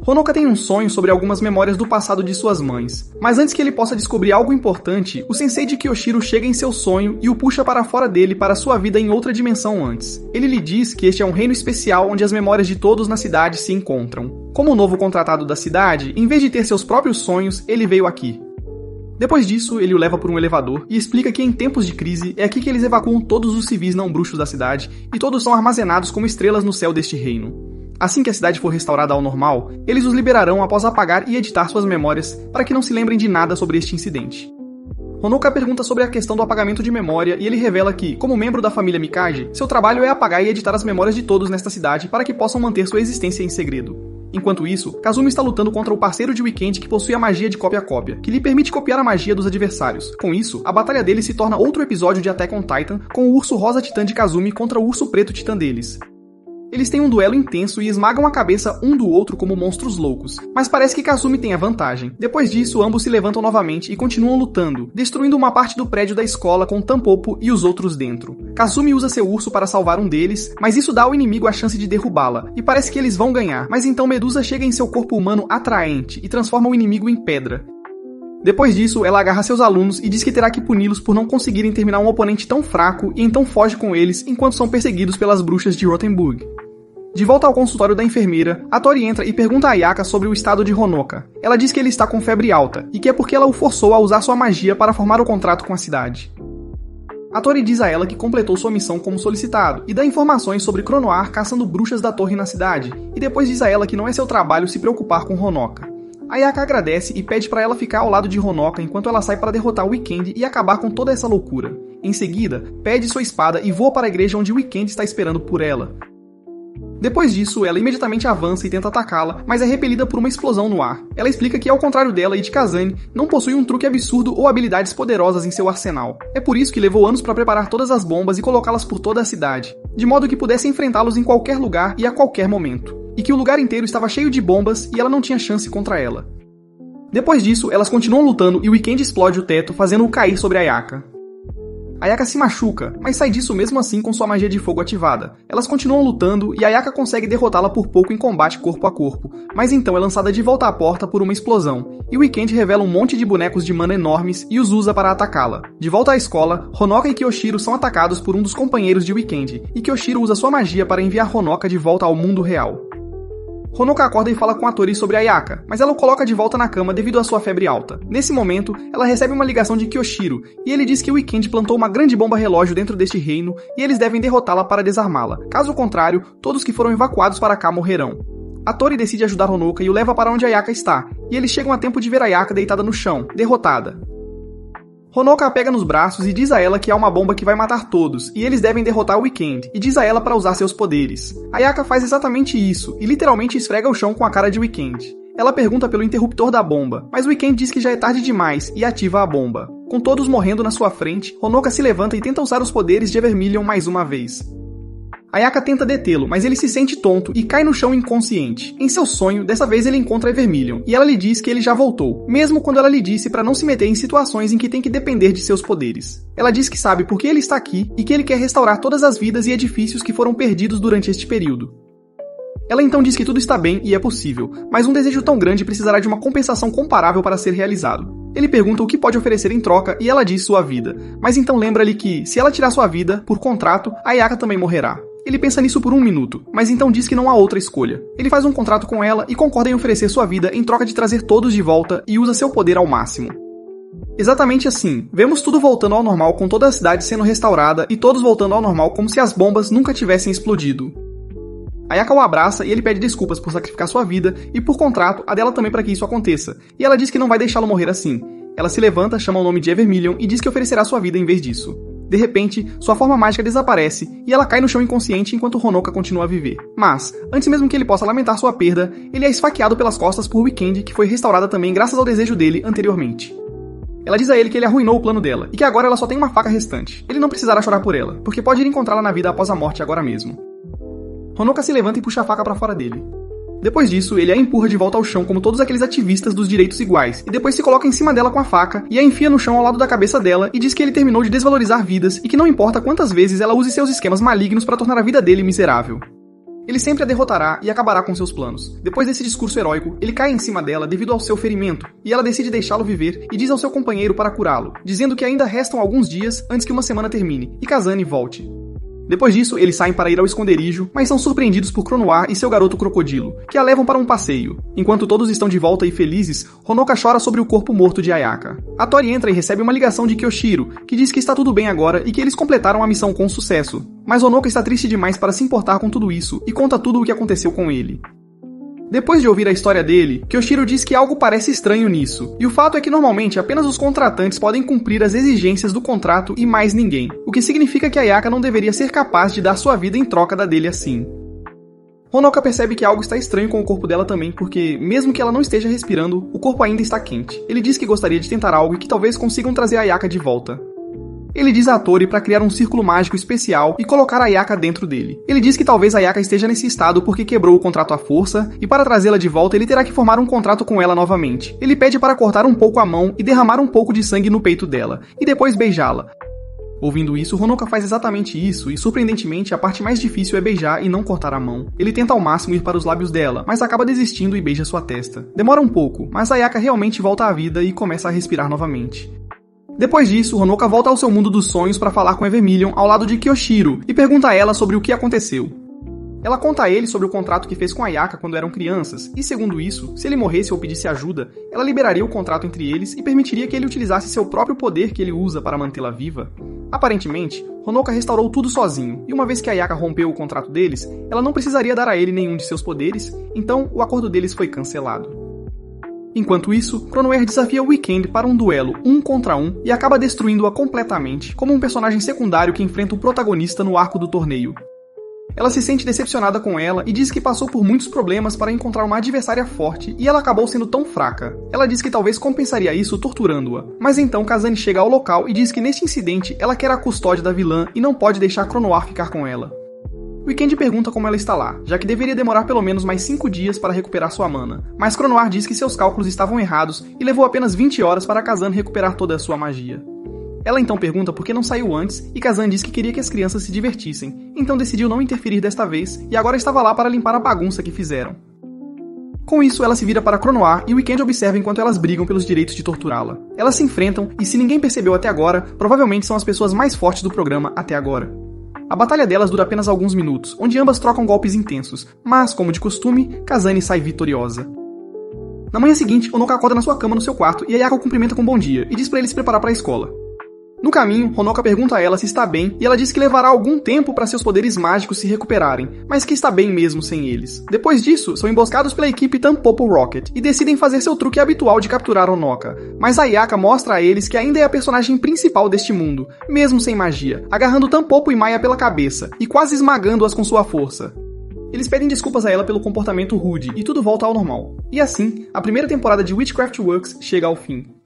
Honoka tem um sonho sobre algumas memórias do passado de suas mães, mas antes que ele possa descobrir algo importante, o sensei de Kyoshiro chega em seu sonho e o puxa para fora dele para sua vida em outra dimensão antes. Ele lhe diz que este é um reino especial onde as memórias de todos na cidade se encontram. Como o novo contratado da cidade, em vez de ter seus próprios sonhos, ele veio aqui. Depois disso, ele o leva por um elevador e explica que em tempos de crise é aqui que eles evacuam todos os civis não bruxos da cidade e todos são armazenados como estrelas no céu deste reino. Assim que a cidade for restaurada ao normal, eles os liberarão após apagar e editar suas memórias para que não se lembrem de nada sobre este incidente. Honoka pergunta sobre a questão do apagamento de memória e ele revela que, como membro da família Mikage, seu trabalho é apagar e editar as memórias de todos nesta cidade para que possam manter sua existência em segredo. Enquanto isso, Kazumi está lutando contra o parceiro de Weekend que possui a magia de cópia-cópia, que lhe permite copiar a magia dos adversários. Com isso, a batalha deles se torna outro episódio de Attack on Titan, com o urso rosa titã de Kazumi contra o urso preto titã deles. Eles têm um duelo intenso e esmagam a cabeça um do outro como monstros loucos, mas parece que Kazumi tem a vantagem. Depois disso, ambos se levantam novamente e continuam lutando, destruindo uma parte do prédio da escola com Tampopo e os outros dentro. Kazumi usa seu urso para salvar um deles, mas isso dá ao inimigo a chance de derrubá-la, e parece que eles vão ganhar, mas então Medusa chega em seu corpo humano atraente e transforma o inimigo em pedra. Depois disso, ela agarra seus alunos e diz que terá que puni-los por não conseguirem terminar um oponente tão fraco e então foge com eles enquanto são perseguidos pelas bruxas de Rothenburg. De volta ao consultório da enfermeira, a Tori entra e pergunta a Ayaka sobre o estado de Honoka. Ela diz que ele está com febre alta, e que é porque ela o forçou a usar sua magia para formar o contrato com a cidade. A Tori diz a ela que completou sua missão como solicitado, e dá informações sobre Cronoar caçando bruxas da torre na cidade, e depois diz a ela que não é seu trabalho se preocupar com Honoka. Ayaka agradece e pede para ela ficar ao lado de Honoka enquanto ela sai para derrotar o Weekend e acabar com toda essa loucura. Em seguida, pede sua espada e voa para a igreja onde o Weekend está esperando por ela. Depois disso, ela imediatamente avança e tenta atacá-la, mas é repelida por uma explosão no ar. Ela explica que, ao contrário dela e de Kazane, não possui um truque absurdo ou habilidades poderosas em seu arsenal. É por isso que levou anos para preparar todas as bombas e colocá-las por toda a cidade, de modo que pudesse enfrentá-los em qualquer lugar e a qualquer momento. E que o lugar inteiro estava cheio de bombas e ela não tinha chance contra ela. Depois disso, elas continuam lutando e o Weekend explode o teto, fazendo-o cair sobre Ayaka. Ayaka se machuca, mas sai disso mesmo assim com sua magia de fogo ativada. Elas continuam lutando e Ayaka consegue derrotá-la por pouco em combate corpo a corpo, mas então é lançada de volta à porta por uma explosão, e o Weekend revela um monte de bonecos de mana enormes e os usa para atacá-la. De volta à escola, Honoka e Kyoshiro são atacados por um dos companheiros de Weekend, e Kyoshiro usa sua magia para enviar Honoka de volta ao mundo real. Honoka acorda e fala com a Tori sobre Ayaka, mas ela o coloca de volta na cama devido à sua febre alta. Nesse momento, ela recebe uma ligação de Kyoshiro, e ele diz que o Weekend plantou uma grande bomba relógio dentro deste reino, e eles devem derrotá-la para desarmá-la. Caso contrário, todos que foram evacuados para cá morrerão. A Tori decide ajudar Honoka e o leva para onde Ayaka está, e eles chegam a tempo de ver Ayaka deitada no chão, derrotada. Honoka a pega nos braços e diz a ela que há uma bomba que vai matar todos, e eles devem derrotar o Weekend, e diz a ela para usar seus poderes. Ayaka faz exatamente isso, e literalmente esfrega o chão com a cara de Weekend. Ela pergunta pelo interruptor da bomba, mas o Weekend diz que já é tarde demais e ativa a bomba. Com todos morrendo na sua frente, Honoka se levanta e tenta usar os poderes de Evermillion mais uma vez. Ayaka tenta detê-lo, mas ele se sente tonto e cai no chão inconsciente. Em seu sonho, dessa vez ele encontra Evermillion, e ela lhe diz que ele já voltou, mesmo quando ela lhe disse para não se meter em situações em que tem que depender de seus poderes. Ela diz que sabe por que ele está aqui e que ele quer restaurar todas as vidas e edifícios que foram perdidos durante este período. Ela então diz que tudo está bem e é possível, mas um desejo tão grande precisará de uma compensação comparável para ser realizado. Ele pergunta o que pode oferecer em troca e ela diz sua vida, mas então lembra-lhe que, se ela tirar sua vida, por contrato, Ayaka também morrerá. Ele pensa nisso por um minuto, mas então diz que não há outra escolha. Ele faz um contrato com ela e concorda em oferecer sua vida em troca de trazer todos de volta e usa seu poder ao máximo. Exatamente assim, vemos tudo voltando ao normal com toda a cidade sendo restaurada e todos voltando ao normal como se as bombas nunca tivessem explodido. Ayaka o abraça e ele pede desculpas por sacrificar sua vida e, por contrato, a dela também para que isso aconteça, e ela diz que não vai deixá-lo morrer assim. Ela se levanta, chama o nome de Evermillion e diz que oferecerá sua vida em vez disso. De repente, sua forma mágica desaparece e ela cai no chão inconsciente enquanto Honoka continua a viver. Mas, antes mesmo que ele possa lamentar sua perda, ele é esfaqueado pelas costas por Weekend, que foi restaurada também graças ao desejo dele anteriormente. Ela diz a ele que ele arruinou o plano dela e que agora ela só tem uma faca restante. Ele não precisará chorar por ela, porque pode ir encontrá-la na vida após a morte agora mesmo. Honoka se levanta e puxa a faca para fora dele. Depois disso, ele a empurra de volta ao chão como todos aqueles ativistas dos direitos iguais, e depois se coloca em cima dela com a faca e a enfia no chão ao lado da cabeça dela e diz que ele terminou de desvalorizar vidas e que não importa quantas vezes ela use seus esquemas malignos para tornar a vida dele miserável. Ele sempre a derrotará e acabará com seus planos. Depois desse discurso heróico, ele cai em cima dela devido ao seu ferimento, e ela decide deixá-lo viver e diz ao seu companheiro para curá-lo, dizendo que ainda restam alguns dias antes que uma semana termine e Kazane volte. Depois disso, eles saem para ir ao esconderijo, mas são surpreendidos por Cronoar e seu garoto crocodilo, que a levam para um passeio. Enquanto todos estão de volta e felizes, Honoka chora sobre o corpo morto de Ayaka. A Tori entra e recebe uma ligação de Kyoshiro, que diz que está tudo bem agora e que eles completaram a missão com sucesso. Mas Honoka está triste demais para se importar com tudo isso e conta tudo o que aconteceu com ele. Depois de ouvir a história dele, Kyoshiro diz que algo parece estranho nisso, e o fato é que normalmente apenas os contratantes podem cumprir as exigências do contrato e mais ninguém, o que significa que Ayaka não deveria ser capaz de dar sua vida em troca da dele assim. Honoka percebe que algo está estranho com o corpo dela também, porque, mesmo que ela não esteja respirando, o corpo ainda está quente. Ele diz que gostaria de tentar algo e que talvez consigam trazer a Ayaka de volta. Ele diz a Tori para criar um círculo mágico especial e colocar a Ayaka dentro dele. Ele diz que talvez a Ayaka esteja nesse estado porque quebrou o contrato à força, e para trazê-la de volta ele terá que formar um contrato com ela novamente. Ele pede para cortar um pouco a mão e derramar um pouco de sangue no peito dela, e depois beijá-la. Ouvindo isso, Honoka faz exatamente isso, e surpreendentemente a parte mais difícil é beijar e não cortar a mão. Ele tenta ao máximo ir para os lábios dela, mas acaba desistindo e beija sua testa. Demora um pouco, mas a Ayaka realmente volta à vida e começa a respirar novamente. Depois disso, Honoka volta ao seu mundo dos sonhos para falar com Evermillion ao lado de Kyoshiro e pergunta a ela sobre o que aconteceu. Ela conta a ele sobre o contrato que fez com a Ayaka quando eram crianças, e segundo isso, se ele morresse ou pedisse ajuda, ela liberaria o contrato entre eles e permitiria que ele utilizasse seu próprio poder que ele usa para mantê-la viva. Aparentemente, Honoka restaurou tudo sozinho, e uma vez que a Ayaka rompeu o contrato deles, ela não precisaria dar a ele nenhum de seus poderes, então o acordo deles foi cancelado. Enquanto isso, Chronoer desafia Weekend para um duelo 1 contra 1 e acaba destruindo-a completamente, como um personagem secundário que enfrenta o protagonista no arco do torneio. Ela se sente decepcionada com ela e diz que passou por muitos problemas para encontrar uma adversária forte e ela acabou sendo tão fraca. Ela diz que talvez compensaria isso torturando-a, mas então Kazane chega ao local e diz que neste incidente ela quer a custódia da vilã e não pode deixar Chronoir ficar com ela. Weekend pergunta como ela está lá, já que deveria demorar pelo menos mais 5 dias para recuperar sua mana, mas Chronoir diz que seus cálculos estavam errados e levou apenas 20 horas para Kazane recuperar toda a sua magia. Ela então pergunta por que não saiu antes e Kazane diz que queria que as crianças se divertissem, então decidiu não interferir desta vez e agora estava lá para limpar a bagunça que fizeram. Com isso, ela se vira para Chronoir e Weekend observa enquanto elas brigam pelos direitos de torturá-la. Elas se enfrentam e, se ninguém percebeu até agora, provavelmente são as pessoas mais fortes do programa até agora. A batalha delas dura apenas alguns minutos, onde ambas trocam golpes intensos, mas, como de costume, Kazane sai vitoriosa. Na manhã seguinte, Honoka acorda na sua cama no seu quarto e Ayaka o cumprimenta com bom dia e diz para ele se preparar para a escola. No caminho, Honoka pergunta a ela se está bem e ela diz que levará algum tempo para seus poderes mágicos se recuperarem, mas que está bem mesmo sem eles. Depois disso, são emboscados pela equipe Tampopo Rocket e decidem fazer seu truque habitual de capturar Honoka, mas Ayaka mostra a eles que ainda é a personagem principal deste mundo, mesmo sem magia, agarrando Tampopo e Maya pela cabeça e quase esmagando-as com sua força. Eles pedem desculpas a ela pelo comportamento rude e tudo volta ao normal. E assim, a primeira temporada de Witchcraft Works chega ao fim.